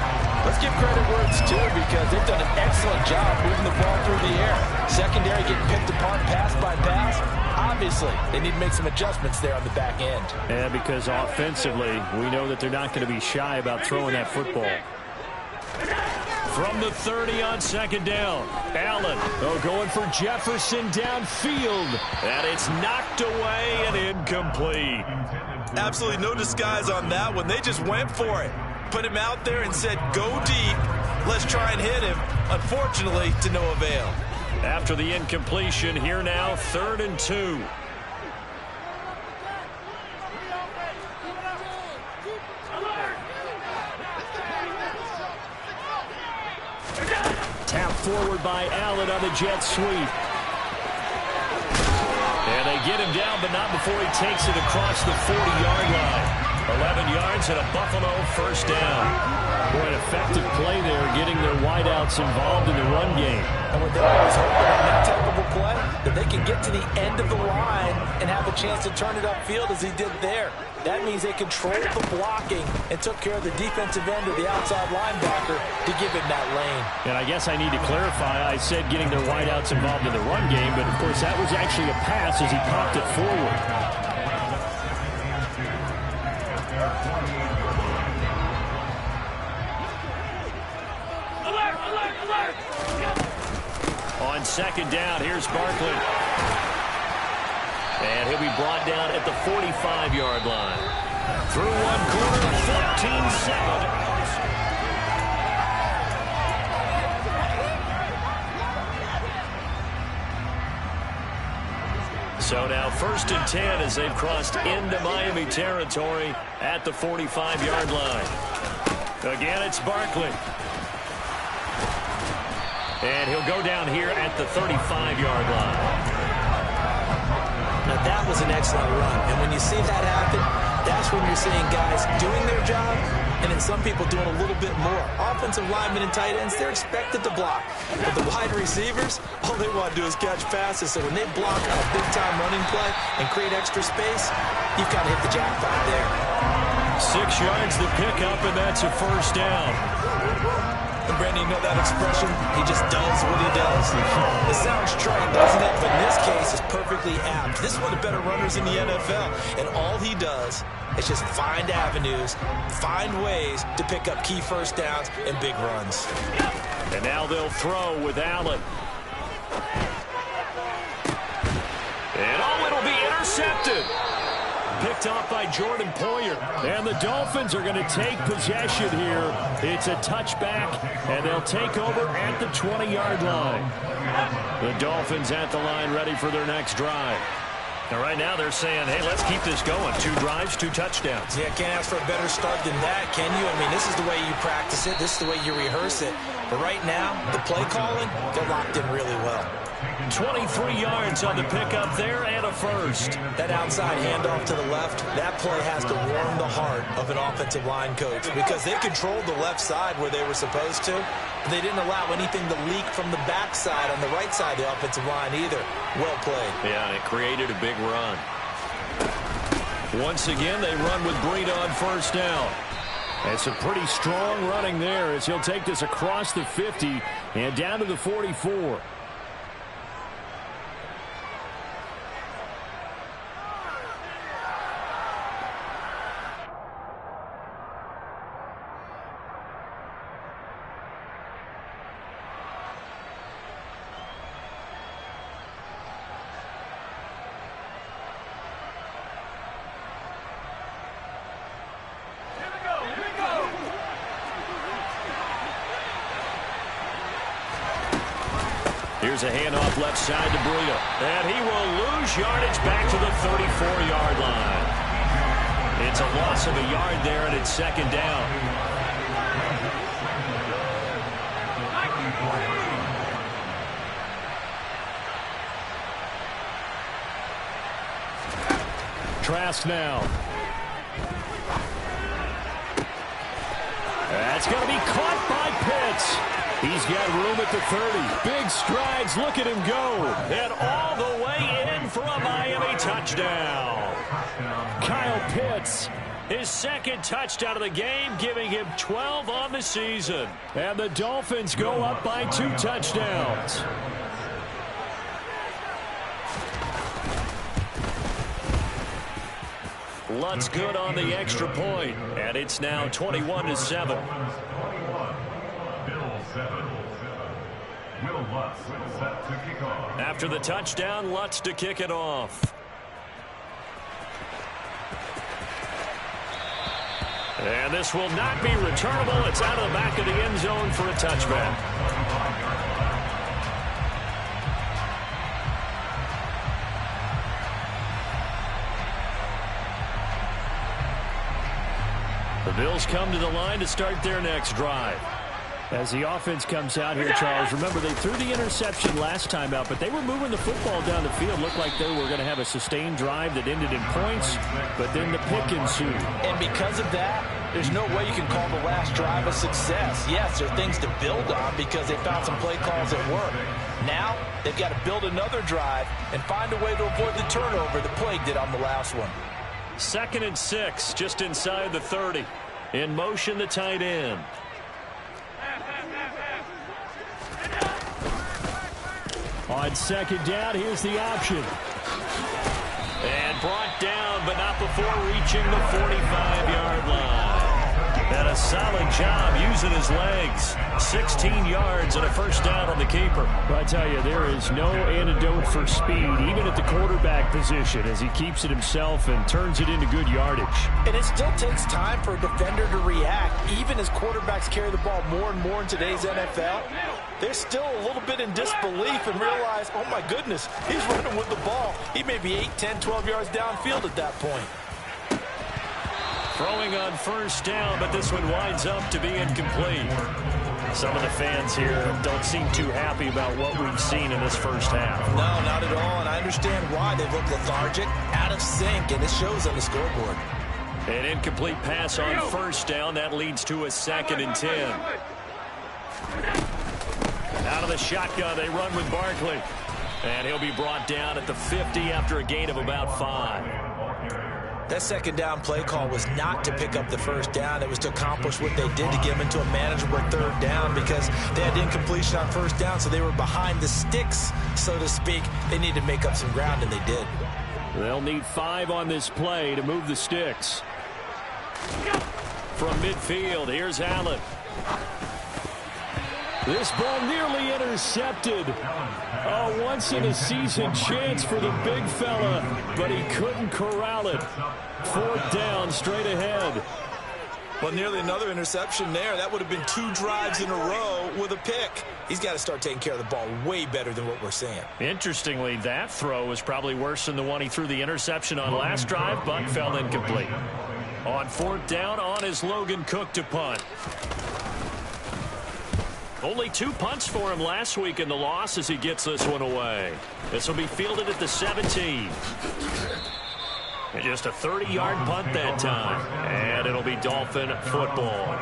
let's give credit where it's due, because they've done an excellent job moving the ball through the air. Secondary getting picked apart pass by pass. Obviously, they need to make some adjustments there on the back end. And because offensively, we know that they're not going to be shy about throwing that football. From the 30 on second down, Allen going for Jefferson downfield. And it's knocked away and incomplete. Absolutely no disguise on that one. They just went for it. Put him out there and said, go deep. Let's try and hit him. Unfortunately, to no avail. After the incompletion, here now, 3rd and 2. Tap forward by Allen on the jet sweep. And they get him down, but not before he takes it across the 40-yard line. 11 yards and a Buffalo first down. Boy, an effective play there, getting their wideouts involved in the run game. And what they're always hoping on that type of a play, that they can get to the end of the line and have a chance to turn it upfield as he did there. That means they controlled the blocking and took care of the defensive end or the outside linebacker to give him that lane. And I guess I need to clarify, I said getting their wideouts involved in the run game, but of course that was actually a pass as he popped it forward. On second down, here's Barkley. And he'll be brought down at the 45-yard line. Through one quarter, 14-7. So now 1st and 10 as they've crossed into Miami territory at the 45-yard line. Again, it's Barkley. And he'll go down here at the 35-yard line. Now, that was an excellent run. And when you see that happen, that's when you're seeing guys doing their job and then some people doing a little bit more. Offensive linemen and tight ends, they're expected to block. But the wide receivers, all they want to do is catch passes. So when they block on a big-time running play and create extra space, you've got to hit the jackpot there. 6 yards to pick up, and that's a first down. And Brandon, you know that expression? He just does what he does. It sounds trite, doesn't it? But in this case, it's perfectly apt. This is one of the better runners in the NFL. And all he does is just find avenues, find ways to pick up key first downs and big runs. And now they'll throw with Allen. And it'll be intercepted. Picked off by Jordan Poyer. And the Dolphins are going to take possession here. It's a touchback, and they'll take over at the 20-yard line. The Dolphins at the line ready for their next drive. Now, right now they're saying, hey, let's keep this going. 2 drives, 2 touchdowns. Yeah, can't ask for a better start than that, can you? I mean, this is the way you practice it. This is the way you rehearse it. But right now, the play calling, they're locked in really well. 23 yards on the pickup there and a first. That outside handoff to the left, that play has to warm the heart of an offensive line coach because they controlled the left side where they were supposed to. But they didn't allow anything to leak from the backside on the right side of the offensive line either. Well played. Yeah, and it created a big run. Once again, they run with Breida on first down. It's a pretty strong running there as he'll take this across the 50 and down to the 44. Here's a handoff left side to Breida. And he will lose yardage back to the 34-yard line. It's a loss of a yard there, and it's second down. Trask now. That's going to be caught by Pitts. He's got room at the 30. Big strides. Look at him go. And all the way in for a Miami touchdown. Kyle Pitts, his second touchdown of the game, giving him 12 on the season. And the Dolphins go up by 2 touchdowns. Lutz good on the extra point. And it's now 21-7. After the touchdown, Lutz to kick it off. And this will not be returnable. It's out of the back of the end zone for a touchback. The Bills come to the line to start their next drive. As the offense comes out here, Charles, remember they threw the interception last time out, but they were moving the football down the field. Looked like they were going to have a sustained drive that ended in points, but then the pick ensued. And because of that, there's no way you can call the last drive a success. Yes, there are things to build on because they found some play calls that work. Now, they've got to build another drive and find a way to avoid the turnover the Plague did on the last one. 2nd and 6, just inside the 30. In motion, the tight end. On 2nd down, here's the option. And brought down, but not before reaching the 45-yard line. And a solid job using his legs. 16 yards and a first down on the keeper. Well, I tell you, there is no antidote for speed, even at the quarterback position, as he keeps it himself and turns it into good yardage. And it still takes time for a defender to react, even as quarterbacks carry the ball more and more in today's NFL. They're still a little bit in disbelief and realize, oh my goodness, he's running with the ball. He may be 8, 10, 12 yards downfield at that point. Throwing on first down, but this one winds up to be incomplete. Some of the fans here don't seem too happy about what we've seen in this first half. No, not at all, and I understand why. They look lethargic, out of sync, and it shows on the scoreboard. An incomplete pass on first down. That leads to a 2nd and 10. Out of the shotgun, they run with Barkley. And he'll be brought down at the 50 after a gain of about 5. That 2nd down play call was not to pick up the first down. It was to accomplish what they did to get them into a manageable 3rd down because they had incompletion on first down, so they were behind the sticks, so to speak. They needed to make up some ground, and they did. They'll need 5 on this play to move the sticks. From midfield, here's Allen. This ball nearly intercepted. A once-in-a-season chance for the big fella, but he couldn't corral it. 4th down, straight ahead. Well, nearly another interception there. That would have been 2 drives in a row with a pick. He's got to start taking care of the ball way better than what we're seeing. Interestingly, that throw was probably worse than the one he threw the interception on last drive, but fell incomplete. On 4th down, on is Logan Cook to punt. Only 2 punts for him last week in the loss as he gets this one away. This will be fielded at the 17. And just a 30-yard punt that time. And it'll be Dolphin football.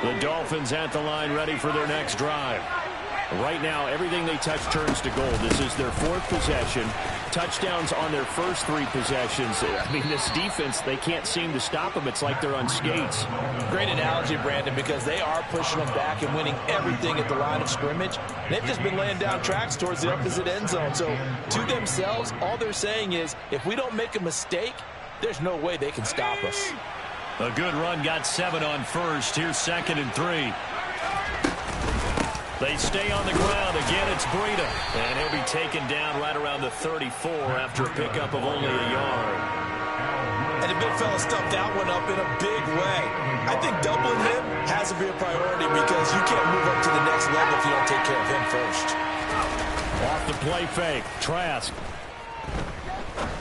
The Dolphins at the line ready for their next drive. Right now, everything they touch turns to gold. This is their 4th possession. Touchdowns on their first 3 possessions. I mean, this defense, they can't seem to stop them. It's like they're on skates. Great analogy, Brandon, because they are pushing them back and winning everything at the line of scrimmage. They've just been laying down tracks towards the opposite end zone. So, to themselves, all they're saying is, if we don't make a mistake, there's no way they can stop us. A good run, got 7 on first. Here's 2nd and 3. They stay on the ground. Again, it's Breida. And he'll be taken down right around the 34 after a pickup of only a yard. And the big fella stuffed that one up in a big way. I think doubling him has to be a priority because you can't move up to the next level if you don't take care of him first. Off the play fake. Trask.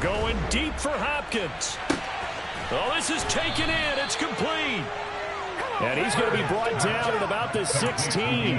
Going deep for Hopkins. Oh, this is taken in. It's complete. And he's going to be brought down at about the 16.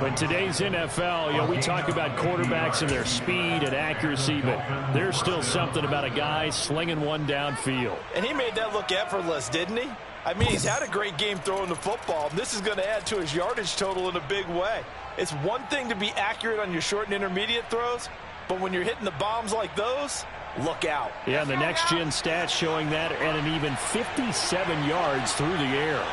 In today's NFL, we talk about quarterbacks and their speed and accuracy, but there's still something about a guy slinging one downfield. And he made that look effortless, didn't he? I mean, he's had a great game throwing the football, and this is going to add to his yardage total in a big way. It's one thing to be accurate on your short and intermediate throws, but when you're hitting the bombs like those, look out. Yeah, the next-gen stats showing that at an even 57 yards through the air.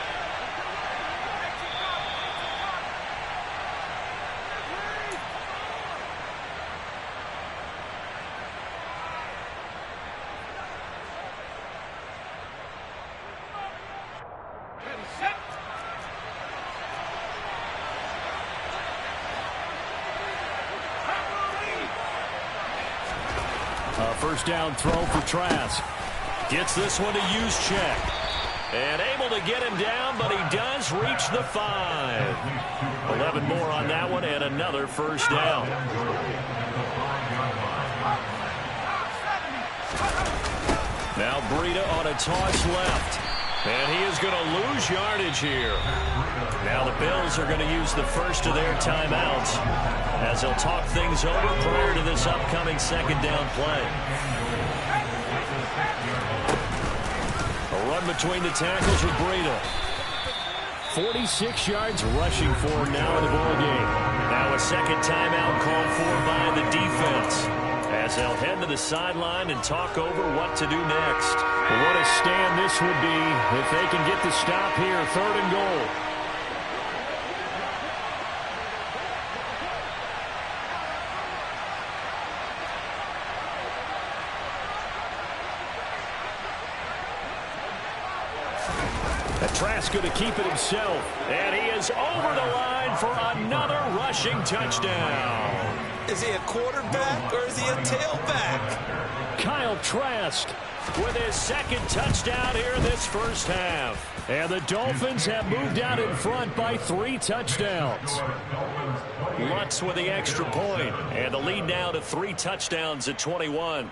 First down throw for Trask. Gets this one to Juszczyk. And able to get him down, but he does reach the 5. 11 more on that one and another first down. Now Breida on a toss left. And he is going to lose yardage here. Now the Bills are going to use the first of their timeouts as they'll talk things over prior to this upcoming second down play. A run between the tackles with Breida. 46 yards rushing for him now in the ball game. Now a second timeout called for by the defense as they'll head to the sideline and talk over what to do next. Well, what a stand this would be if they can get the stop here, 3rd and goal. Trask going to keep it himself, and he is over the line for another rushing touchdown. Is he a quarterback or is he a tailback? Kyle Trask with his second touchdown here in this first half. And the Dolphins have moved out in front by 3 touchdowns. Lutz with the extra point, and the lead now to 3 touchdowns at 21.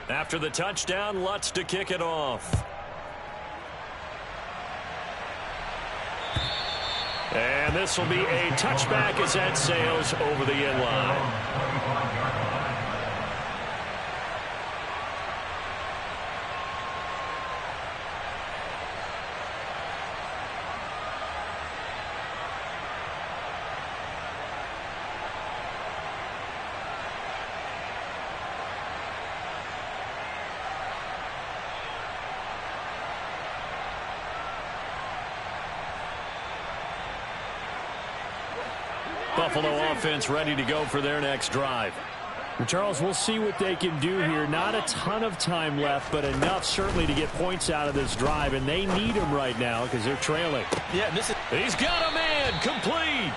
After the touchdown, Lutz to kick it off. And this will be a touchback as that sails over the end line. Buffalo offense ready to go for their next drive. And Charles, we'll see what they can do here. Not a ton of time left, but enough certainly to get points out of this drive, and they need him right now because they're trailing. Yeah, he's got a man complete.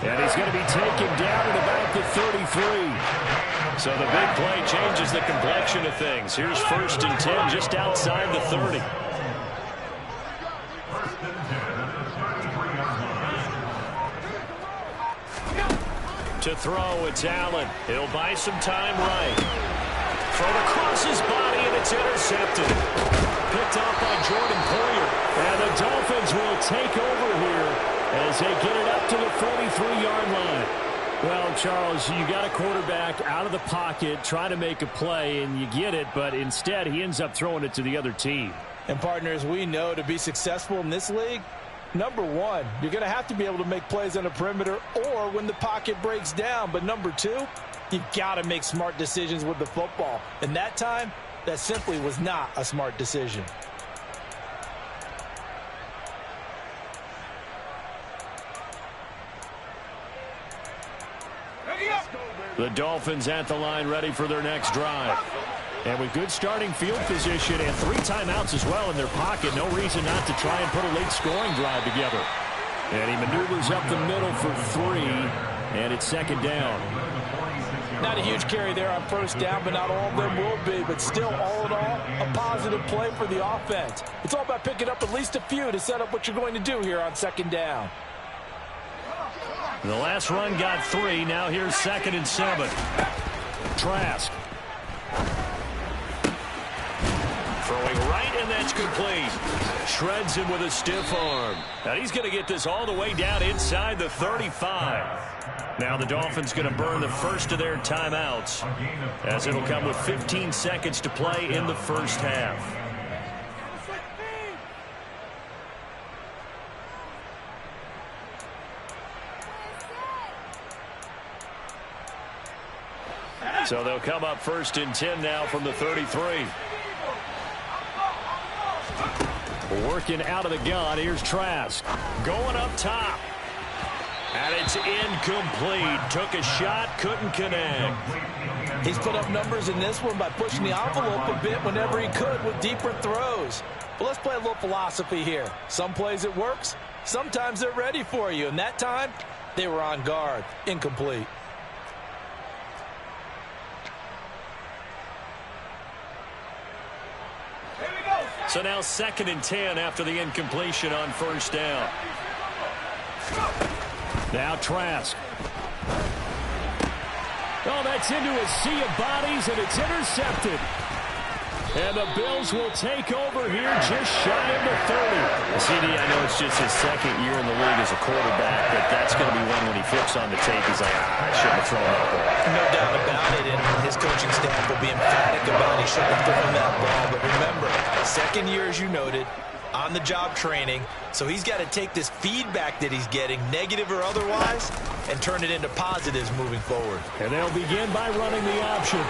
And he's going to be taken down at about the 33. So the big play changes the complexion of things. Here's 1st and 10 just outside the 30. To throw, it's Allen. He'll buy some time right. Thrown across his body, and it's intercepted. Picked off by Jordan Poyer. And the Dolphins will take over here as they get it up to the 43-yard line. Well, Charles, you got a quarterback out of the pocket, trying to make a play, and you get it, but instead he ends up throwing it to the other team. And partners, we know to be successful in this league, number one, you're going to have to be able to make plays on the perimeter or when the pocket breaks down. But number two, you've got to make smart decisions with the football. And that time, that simply was not a smart decision. The Dolphins at the line ready for their next drive. And with good starting field position and 3 timeouts as well in their pocket, no reason not to try and put a late scoring drive together. And he maneuvers up the middle for 3, and it's 2nd down. Not a huge carry there on 1st down, but not all of them will be. But still, all in all, a positive play for the offense. It's all about picking up at least a few to set up what you're going to do here on 2nd down. The last run got 3. Now here's 2nd and 7. Trask. Throwing right, and that's complete. Shreds him with a stiff arm. Now he's going to get this all the way down inside the 35. Now the Dolphins going to burn the first of their timeouts as it'll come with 15 seconds to play in the first half. So they'll come up 1st and 10 now from the 33. Working out of the gun. Here's Trask. Going up top. And it's incomplete. Took a shot, couldn't connect. He's put up numbers in this one by pushing the envelope a bit whenever he could with deeper throws. But let's play a little philosophy here. Some plays it works, sometimes they're ready for you. And that time, they were on guard. Incomplete. So now 2nd and 10 after the incompletion on first down. Now Trask. Oh, that's into a sea of bodies, and it's intercepted. And the Bills will take over here just shy of the 30. CD, I know it's just his 2nd year in the league as a quarterback, but that's going to be one when he flips on the tape. He's like, I shouldn't have thrown that ball. No doubt about it, and his coaching staff will be emphatic about he shouldn't have thrown that ball. But remember, 2nd year, as you noted, on-the-job training, so he's got to take this feedback that he's getting, negative or otherwise, and turn it into positives moving forward. And they'll begin by running the option.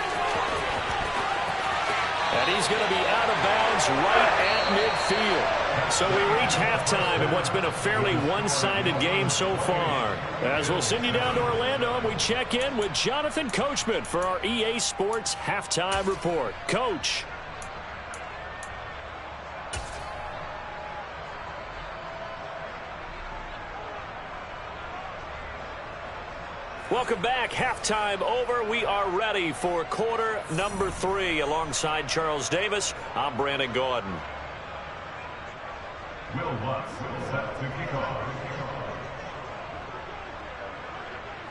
And he's going to be out of bounds right at midfield. So we reach halftime in what's been a fairly one-sided game so far. As we'll send you down to Orlando, and we check in with Jonathan Coachman for our EA Sports Halftime Report. Coach. Welcome back. Halftime over. We are ready for quarter number 3. Alongside Charles Davis, I'm Brandon Gordon. Will Lutz set to kick off.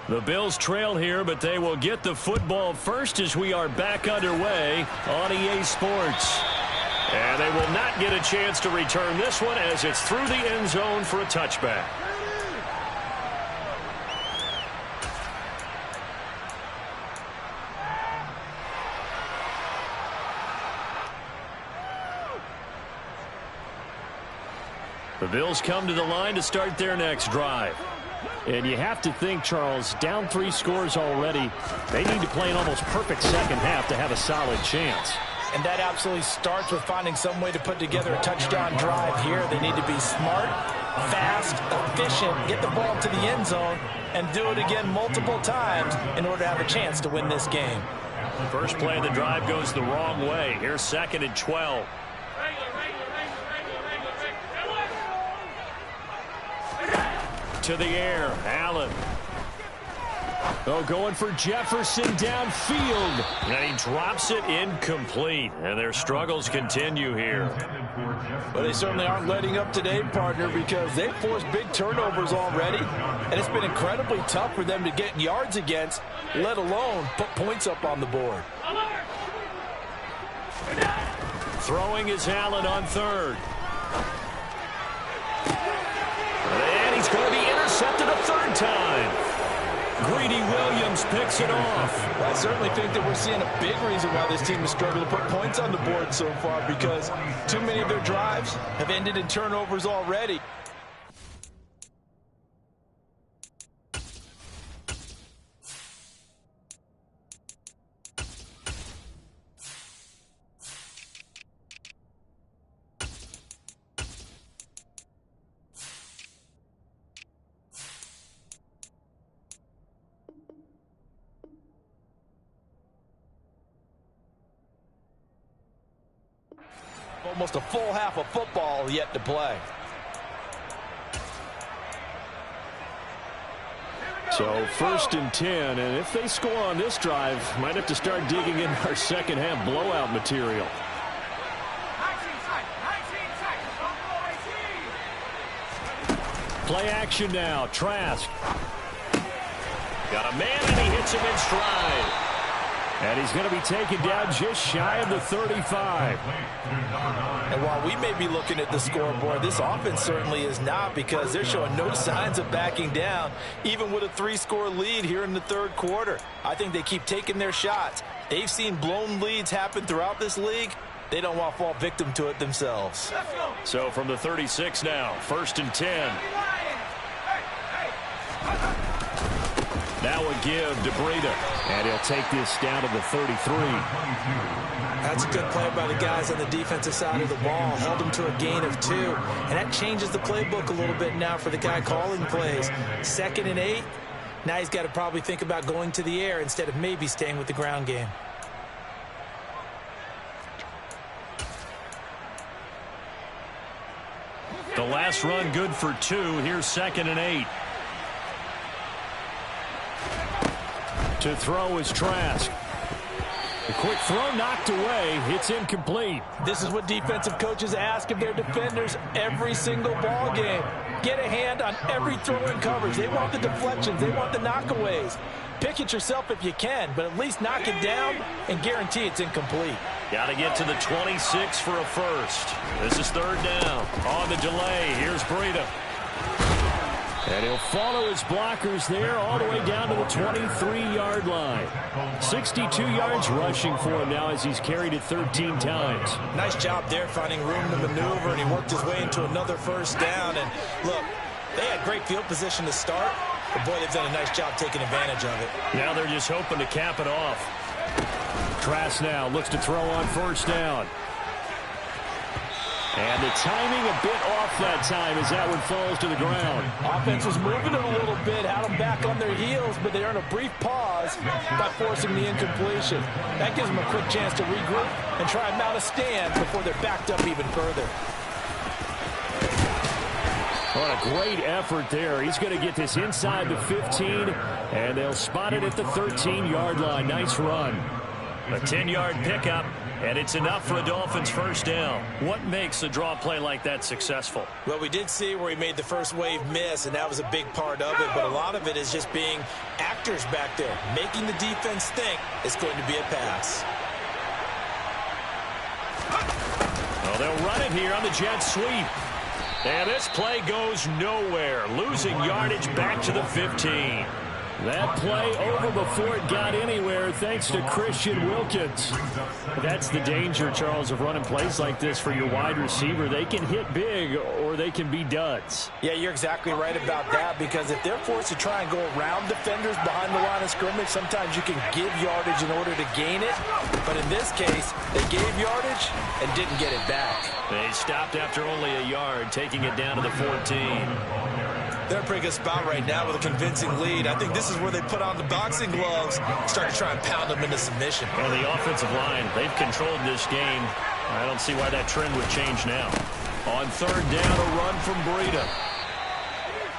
The Bills trail here, but they will get the football first as we are back underway on EA Sports. And they will not get a chance to return this one as it's through the end zone for a touchback. The Bills come to the line to start their next drive. And you have to think, Charles, down 3 scores already. They need to play an almost perfect second half to have a solid chance. And that absolutely starts with finding some way to put together a touchdown drive here. They need to be smart, fast, efficient, get the ball to the end zone, and do it again multiple times in order to have a chance to win this game. First play of the drive goes the wrong way. Here's 2nd and 12. To the air, Allen. Oh, going for Jefferson downfield. And he drops it incomplete. And their struggles continue here. Well, they certainly aren't letting up today, partner, because they've forced big turnovers already. And it's been incredibly tough for them to get yards against, let alone put points up on the board. Throwing is Allen on 3rd. And he's going to be intercepted a 3rd time. Greedy Williams picks it off. I certainly think that we're seeing a big reason why this team has struggled to put points on the board so far, because too many of their drives have ended in turnovers already. Almost a full half of football yet to play. So 1st and 10, and if they score on this drive, might have to start digging in our second half blowout material. Play action now. Trask. Got a man, and he hits him in stride. And he's going to be taken down just shy of the 35. And while we may be looking at the scoreboard, this offense certainly is not, because they're showing no signs of backing down, even with a 3-score lead here in the 3rd quarter. I think they keep taking their shots. They've seen blown leads happen throughout this league. They don't want to fall victim to it themselves. So from the 36 now, 1st and 10. Now a give to Breida. And he'll take this down to the 33. That's a good play by the guys on the defensive side of the ball. Held them to a gain of 2. And that changes the playbook a little bit now for the guy calling plays. 2nd and 8. Now he's got to probably think about going to the air instead of maybe staying with the ground game. The last run good for 2. Here's 2nd and 8. To throw is Trask. A quick throw knocked away. It's incomplete. This is what defensive coaches ask of their defenders every single ball game. Get a hand on every throw in coverage. They want the deflections. They want the knockaways. Pick it yourself if you can, but at least knock it down and guarantee it's incomplete. Got to get to the 26 for a first. This is 3rd down. On the delay, here's Breida. And he'll follow his blockers there all the way down to the 23-yard line. 62 yards rushing for him now as he's carried it 13 times. Nice job there finding room to maneuver, and he worked his way into another first down. And look, they had great field position to start, but boy, they've done a nice job taking advantage of it. Now they're just hoping to cap it off. Trask now looks to throw on 1st down. And the timing a bit off that time as that one falls to the ground. Offense was moving it a little bit, had them back on their heels, but they earned a brief pause by forcing the incompletion. That gives them a quick chance to regroup and try and mount a stand before they're backed up even further. What a great effort there. He's going to get this inside the 15, and they'll spot it at the 13-yard line. Nice run. A 10-yard pickup, and it's enough for a Dolphins first down. What makes a draw play like that successful? Well, we did see where he made the first wave miss, and that was a big part of it, but a lot of it is just being actors back there, making the defense think it's going to be a pass. Well, they'll run it here on the jet sweep. And this play goes nowhere, losing yardage back to the 15. That play over before it got anywhere thanks to Christian Wilkins. That's the danger, Charles, of running plays like this for your wide receiver. They can hit big or they can be duds. Yeah, you're exactly right about that, because if they're forced to try and go around defenders behind the line of scrimmage, sometimes you can give yardage in order to gain it. But in this case, they gave yardage and didn't get it back. They stopped after only a yard, taking it down to the 14. They're in a pretty good spot right now with a convincing lead. I think this is where they put on the boxing gloves, start to try and pound them into submission. Well, the offensive line, they've controlled this game. I don't see why that trend would change now. On 3rd down, a run from Breida.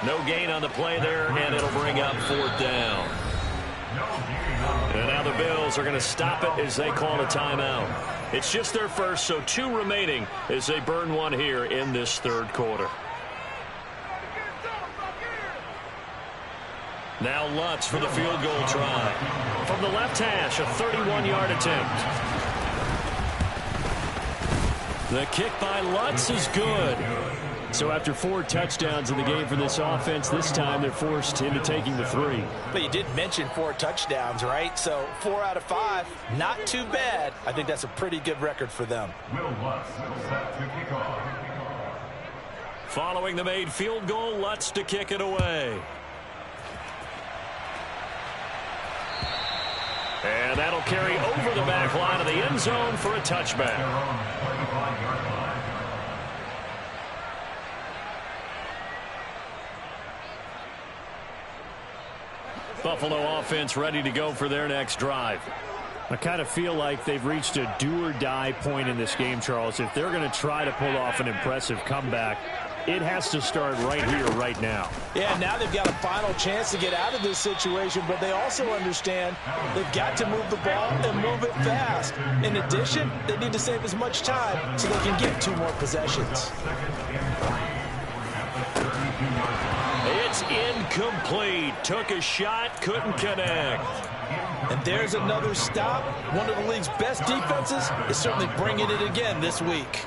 No gain on the play there, and it'll bring up 4th down. And now the Bills are going to stop it as they call a timeout. It's just their first, so 2 remaining as they burn one here in this 3rd quarter. Now Lutz for the field goal try. From the left hash, a 31-yard attempt. The kick by Lutz is good. So after 4 touchdowns in the game for this offense, this time they're forced into taking the 3. But you did mention 4 touchdowns, right? So 4 out of 5, not too bad. I think that's a pretty good record for them. Following the made field goal, Lutz to kick it away. And that'll carry over the back line of the end zone for a touchback. Buffalo offense ready to go for their next drive. I kind of feel like they've reached a do-or-die point in this game, Charles. If they're going to try to pull off an impressive comeback, it has to start right here, right now. Yeah, now they've got a final chance to get out of this situation, but they also understand they've got to move the ball and move it fast. In addition, they need to save as much time so they can get 2 more possessions. It's incomplete. Took a shot, couldn't connect. And there's another stop. One of the league's best defenses is certainly bringing it again this week.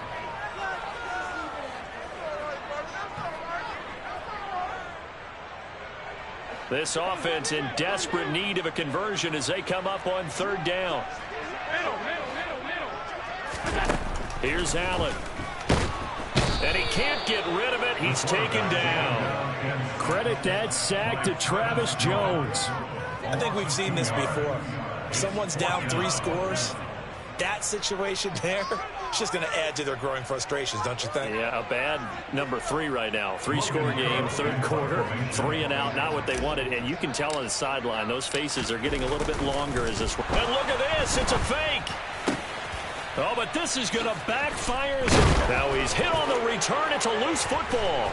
This offense in desperate need of a conversion as they come up on 3rd down. Here's Allen. And he can't get rid of it. He's taken down. Credit that sack to Travis Jones. I think we've seen this before. Someone's down 3 scores. That situation there, it's just going to add to their growing frustrations, don't you think? Yeah, a bad number 3 right now. 3-score game, 3rd quarter, 3 and out, not what they wanted. And you can tell on the sideline, those faces are getting a little bit longer as this. And look at this, it's a fake. Oh, but this is going to backfire. Now he's hit on the return. It's a loose football.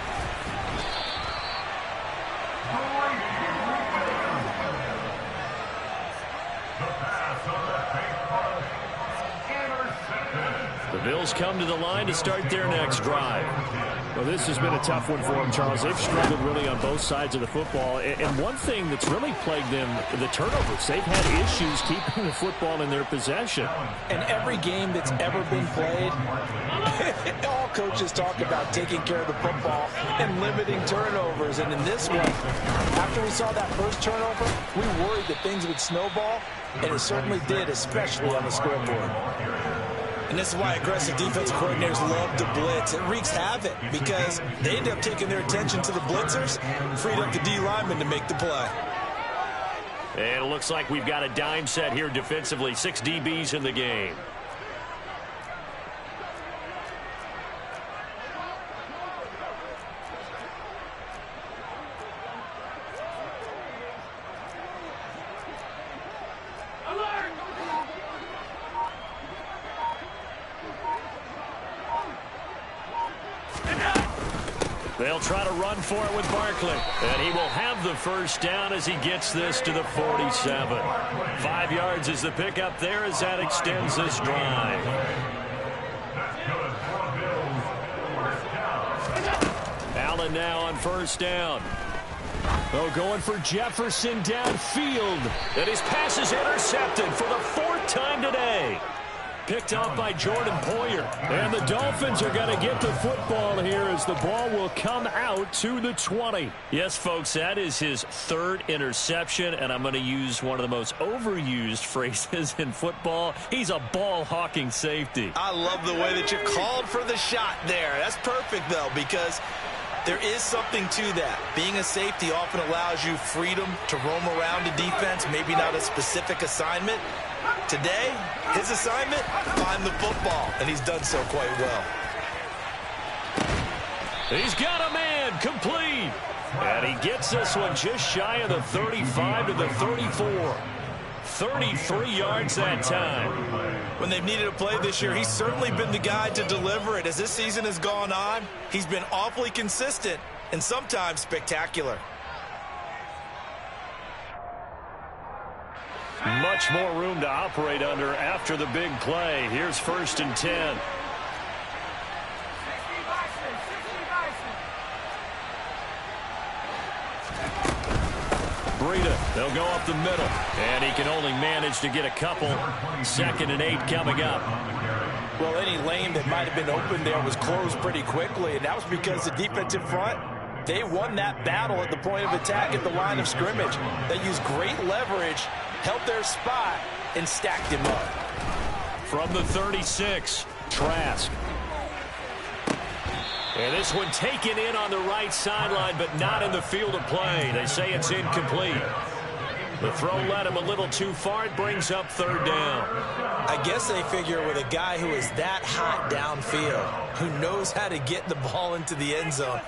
The Bills come to the line to start their next drive. Well, this has been a tough one for them, Charles. They've struggled really on both sides of the football. And one thing that's really plagued them, the turnovers. They've had issues keeping the football in their possession. And every game that's ever been played, all coaches talk about taking care of the football and limiting turnovers. And in this one, after we saw that first turnover, we worried that things would snowball, and it certainly did, especially on the scoreboard. And this is why aggressive defensive coordinators love to blitz. It wreaks havoc because they end up taking their attention to the blitzers, freed up the D lineman to make the play. And it looks like we've got a dime set here defensively. 6 DBs in the game. They'll try to run for it with Barkley. And he will have the first down as he gets this to the 47. 5 yards is the pickup there as that extends this drive. Allen now on first down. Oh, going for Jefferson downfield. And his pass is intercepted for the 4th time today. Picked off by Jordan Poyer. And the Dolphins are going to get the football here as the ball will come out to the 20. Yes, folks, that is his 3rd interception, and I'm going to use one of the most overused phrases in football. He's a ball-hawking safety. I love the way that you called for the shot there. That's perfect, though, because there is something to that. Being a safety often allows you freedom to roam around the defense, maybe not a specific assignment. Today, his assignment, find the football, and he's done so quite well. He's got a man, complete. And he gets this one just shy of the 35 to the 34. 33 yards that time. When they've needed a play this year, he's certainly been the guy to deliver it. As this season has gone on, he's been awfully consistent and sometimes spectacular. Much more room to operate under after the big play. Here's 1st and 10. Breida, they'll go up the middle. And he can only manage to get a couple. 2nd and 8 coming up. Well, any lane that might have been open there was closed pretty quickly, and that was because the defensive front, they won that battle at the point of attack at the line of scrimmage. They used great leverage, held their spot, and stacked him up. From the 36, Trask. And this one taken in on the right sideline, but not in the field of play. They say it's incomplete. The throw led him a little too far. It brings up 3rd down. I guess they figure with a guy who is that hot downfield, who knows how to get the ball into the end zone,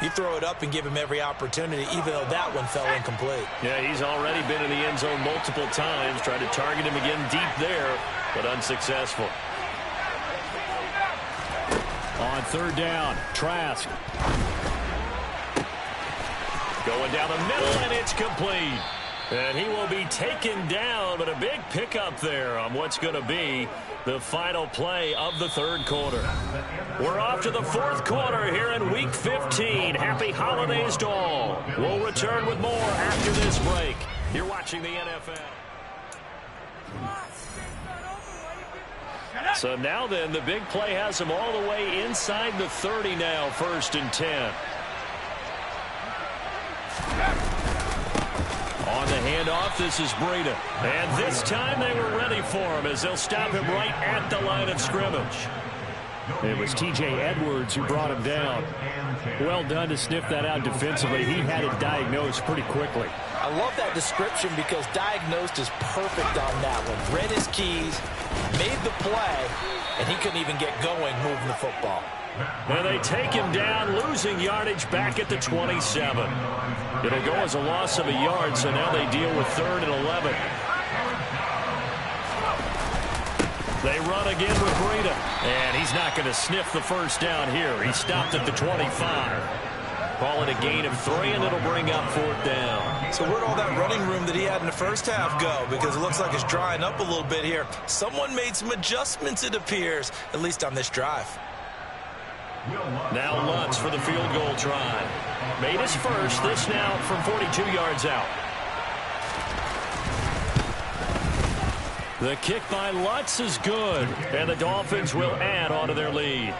you throw it up and give him every opportunity, even though that one fell incomplete. Yeah, he's already been in the end zone multiple times. Tried to target him again deep there, but unsuccessful. On 3rd down, Trask. Going down the middle, and it's complete. And he will be taken down, but a big pickup there on what's going to be the final play of the 3rd quarter. We're off to the 4th quarter here in Week 15. Happy holidays to all. We'll return with more after this break. You're watching the NFL. So now then, the big play has him all the way inside the 30 now, 1st and 10. On the handoff, this is Breida. And this time they were ready for him as they'll stop him right at the line of scrimmage. It was T.J. Edwards who brought him down. Well done to sniff that out defensively. He had it diagnosed pretty quickly. I love that description because diagnosed is perfect on that one. Read his keys, made the play, and he couldn't even get going moving the football. And they take him down, losing yardage back at the 27. It'll go as a loss of a yard, so now they deal with 3rd and 11. They run again with Breida. And he's not going to sniff the first down here. He stopped at the 25. Call it a gain of 3, and it'll bring up 4th down. So where'd all that running room that he had in the first half go? Because it looks like it's drying up a little bit here. Someone made some adjustments, it appears, at least on this drive. Now Lutz for the field goal try. Made his first. This now from 42 yards out. The kick by Lutz is good, and the Dolphins will add on to their lead.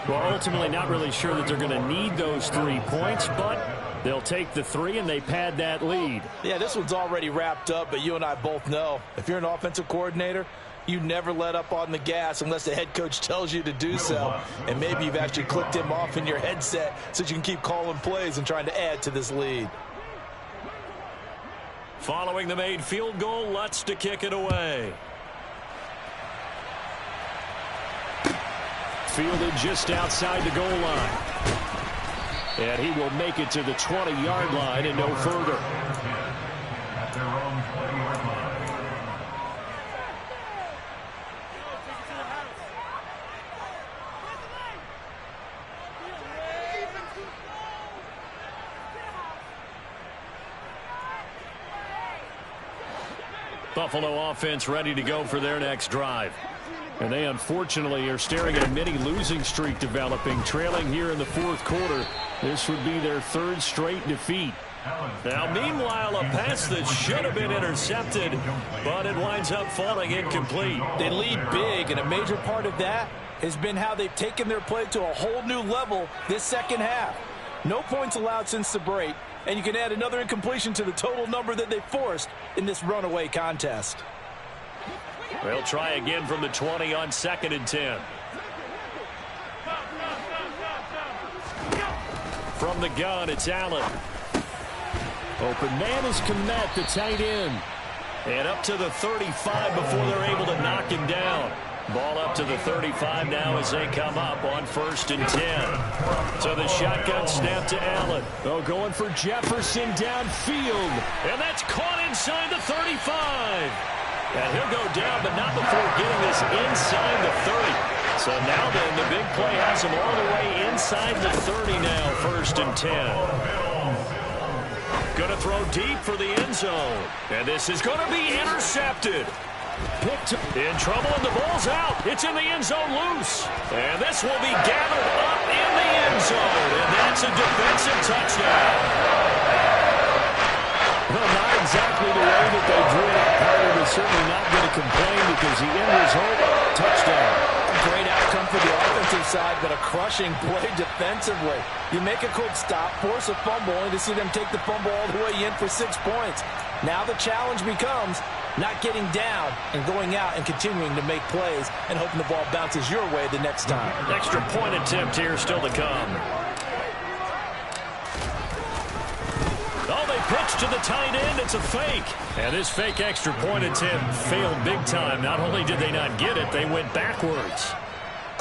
Well, ultimately not really sure that they're going to need those 3 points, but they'll take the 3 and they pad that lead. Yeah, this one's already wrapped up, but you and I both know if you're an offensive coordinator, you never let up on the gas unless the head coach tells you to do so. And maybe you've actually clicked him off in your headset so you can keep calling plays and trying to add to this lead. Following the made field goal, Lutz to kick it away. Fielded just outside the goal line. And he will make it to the 20-yard line and no further. At their own 20-yard line. Buffalo offense ready to go for their next drive. And they unfortunately are staring at a mini losing streak developing, trailing here in the 4th quarter. This would be their 3rd straight defeat. Now, meanwhile, a pass that should have been intercepted, but it winds up falling incomplete. They lead big, and a major part of that has been how they've taken their play to a whole new level this second half. No points allowed since the break, and you can add another incompletion to the total number that they forced in this runaway contest. They'll try again from the 20 on 2nd and 10. From the gun, it's Allen. Open man is Kmet, the tight end. And up to the 35 before they're able to knock him down. Ball up to the 35 now as they come up on 1st and 10. So the shotgun snap to Allen. Oh, going for Jefferson downfield. And that's caught inside the 35. And he'll go down, but not before getting this inside the 30. So now then, the big play has him all the way inside the 30 now, 1st and 10. Going to throw deep for the end zone. And this is going to be intercepted. Picked in trouble, and the ball's out. It's in the end zone loose. And this will be gathered up in the end zone. And that's a defensive touchdown. Well, not exactly the way that they drew it up. Carter is certainly not going to complain because the end result, touchdown. Great outcome for the offensive side, but a crushing play defensively. You make a quick stop, force a fumble, only to see them take the fumble all the way in for 6 points. Now the challenge becomes not getting down and going out and continuing to make plays and hoping the ball bounces your way the next time. Extra point attempt here still to come. Oh, they pitch to the tight end. It's a fake. And this fake extra point attempt failed big time. Not only did they not get it, they went backwards.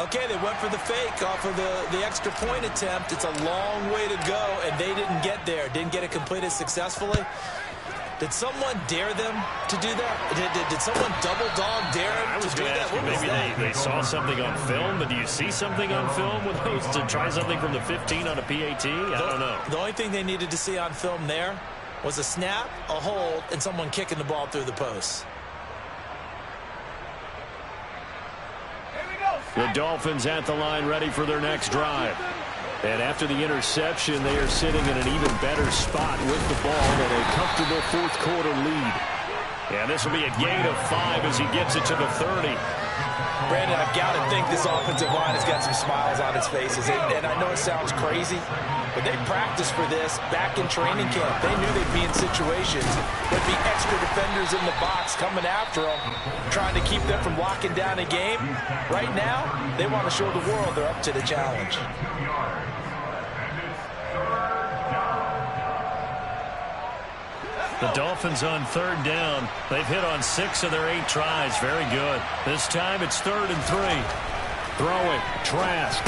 Okay, they went for the fake off of the extra point attempt. It's a long way to go, and they didn't get there. Didn't get it completed successfully. Did someone dare them to do that? Did someone double dog dare them to do that? What was that? Maybe they saw something on film, but do you see something on film with those to try something from the 15 on a PAT? I don't know. The only thing they needed to see on film there was a snap, a hold, and someone kicking the ball through the post. The Dolphins at the line ready for their next drive. And after the interception, they are sitting in an even better spot with the ball and a comfortable 4th quarter lead. And this will be a gain of 5 as he gets it to the 30. Brandon, I've got to think this offensive line has got some smiles on its faces. And I know it sounds crazy, but they practiced for this back in training camp. They knew they'd be in situations. There'd be extra defenders in the box coming after them, trying to keep them from locking down a game. Right now, they want to show the world they're up to the challenge. The Dolphins on 3rd down. They've hit on 6 of their 8 tries. Very good. This time it's 3rd and 3. Throwing. Trask.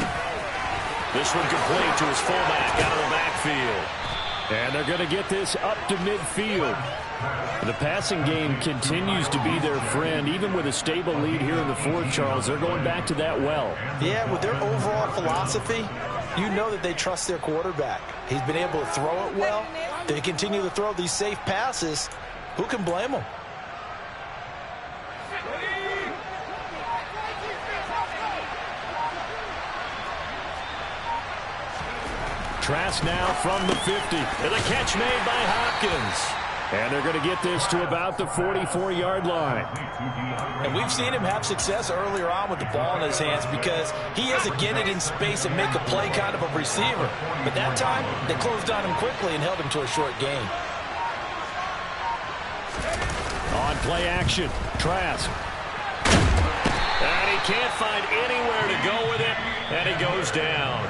This one complete to his fullback out of the backfield. And they're going to get this up to midfield. The passing game continues to be their friend. Even with a stable lead here in the fourth, Charles, they're going back to that well. Yeah, with their overall philosophy, you know that they trust their quarterback. He's been able to throw it well. They continue to throw these safe passes. Who can blame them? Trask now from the 50. And a catch made by Hopkins. And they're going to get this to about the 44-yard line. And we've seen him have success earlier on with the ball in his hands because he has to get it in space and make a play kind of a receiver. But that time, they closed on him quickly and held him to a short gain. On play action, Trask. And he can't find anywhere to go with it, and he goes down.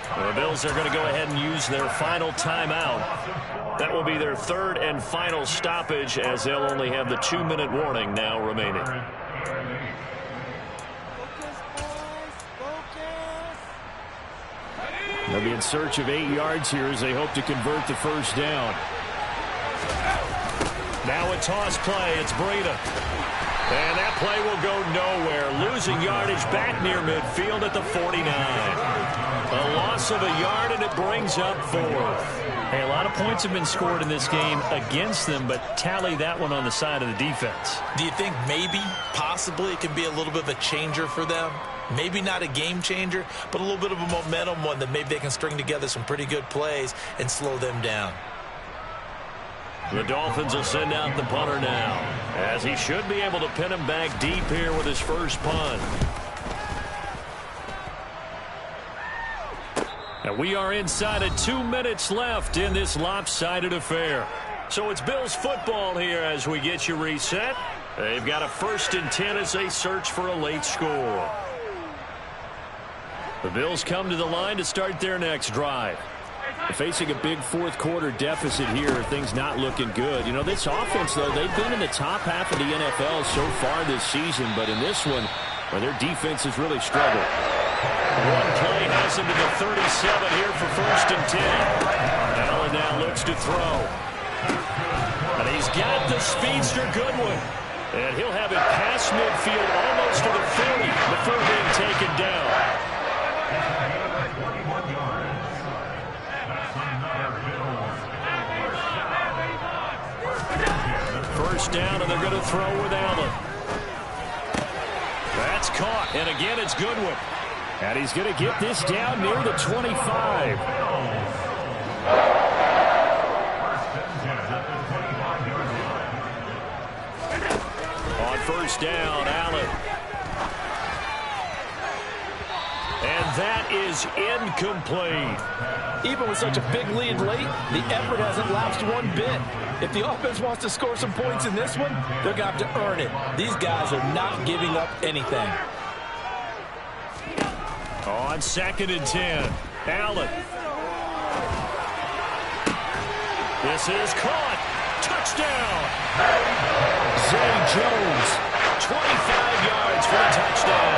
The Bills are going to go ahead and use their final timeout. That will be their third and final stoppage, as they'll only have the 2-minute warning now remaining. They'll be in search of 8 yards here as they hope to convert the first down. Now a toss play. It's Breida. And that play will go nowhere. Losing yardage back near midfield at the 49. A loss of a yard, and it brings up 4th. Hey, a lot of points have been scored in this game against them, but tally that one on the side of the defense. Do you think maybe, possibly, it can be a little bit of a changer for them? Maybe not a game changer, but a little bit of a momentum one that maybe they can string together some pretty good plays and slow them down. The Dolphins will send out the punter now, as he should be able to pin him back deep here with his first punt. And we are inside of 2 minutes left in this lopsided affair. So it's Bills football here as we get you reset. They've got a 1st and 10 as they search for a late score. The Bills come to the line to start their next drive. Facing a big fourth-quarter deficit here, things not looking good. You know, this offense, though, they've been in the top half of the NFL so far this season, but in this one, well, their defense has really struggled. One play has him to the 37 here for 1st and 10. Allen now looks to throw. And he's got the speedster Goodwin. And he'll have it past midfield almost to the 40 before being taken down. First down, and they're going to throw with Allen. That's caught, and again it's Goodwin. And he's going to get this down near the 25. On first down, Allen. And that is incomplete. Even with such a big lead late, the effort hasn't lapsed one bit. If the offense wants to score some points in this one, they're going to have to earn it. These guys are not giving up anything. On 2nd and 10, Allen. This is caught. Touchdown. Zay Jones, 25 yards for the touchdown.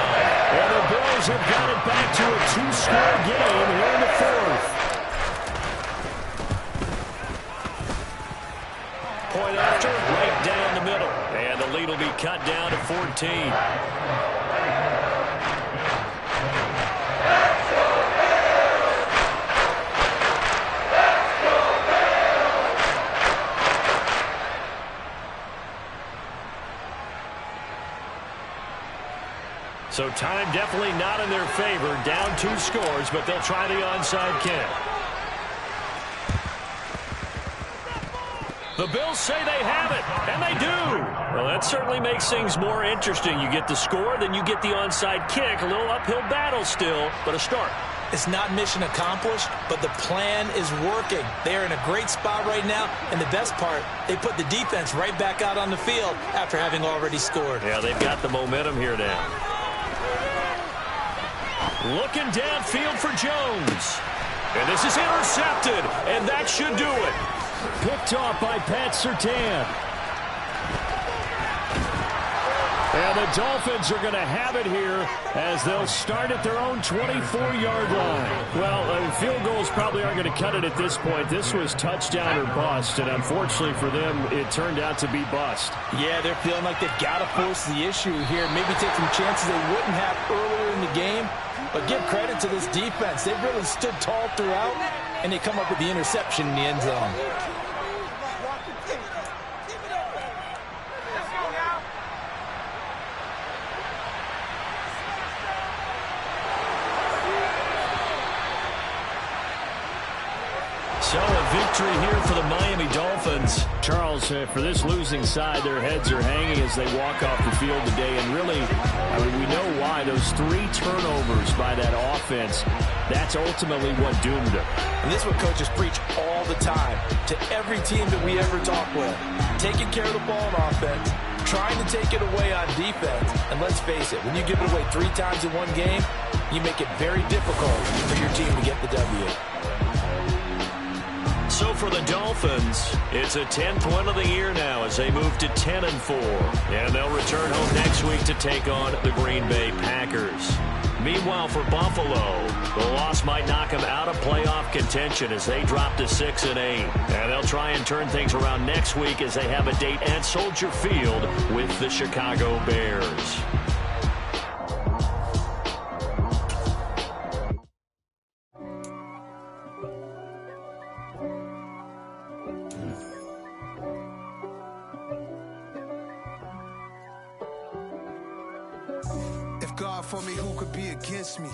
And the Bills have got it back to a 2-score game here in the 4th. Point after, right down the middle. And the lead will be cut down to 14. So time definitely not in their favor. Down 2 scores, but they'll try the onside kick. The Bills say they have it, and they do. Well, that certainly makes things more interesting. You get the score, then you get the onside kick. A little uphill battle still, but a start. It's not mission accomplished, but the plan is working. They're in a great spot right now, and the best part, they put the defense right back out on the field after having already scored. Yeah, they've got the momentum here now. Looking downfield for Jones. And this is intercepted, and that should do it. Picked off by Pat Surtain. And the Dolphins are going to have it here as they'll start at their own 24-yard line. Well, field goals probably aren't going to cut it at this point. This was touchdown or bust, and unfortunately for them, it turned out to be bust. Yeah, they're feeling like they've got to force the issue here. Maybe take some chances they wouldn't have earlier in the game. But give credit to this defense. They've really stood tall throughout, and they come up with the interception in the end zone. So a victory here for the Miami Dolphins. Charles, for this losing side, their heads are hanging as they walk off the field today. And really, we know why. Those 3 turnovers by that offense, that's ultimately what doomed them. And this is what coaches preach all the time to every team that we ever talk with. Taking care of the ball on offense, trying to take it away on defense. And let's face it, when you give it away 3 times in one game, you make it very difficult for your team to get the W. So for the Dolphins, it's a 10th win of the year now as they move to 10-4. And they'll return home next week to take on the Green Bay Packers. Meanwhile, for Buffalo, the loss might knock them out of playoff contention as they drop to 6-8. And they'll try and turn things around next week as they have a date at Soldier Field with the Chicago Bears. If God for me, who could be against me?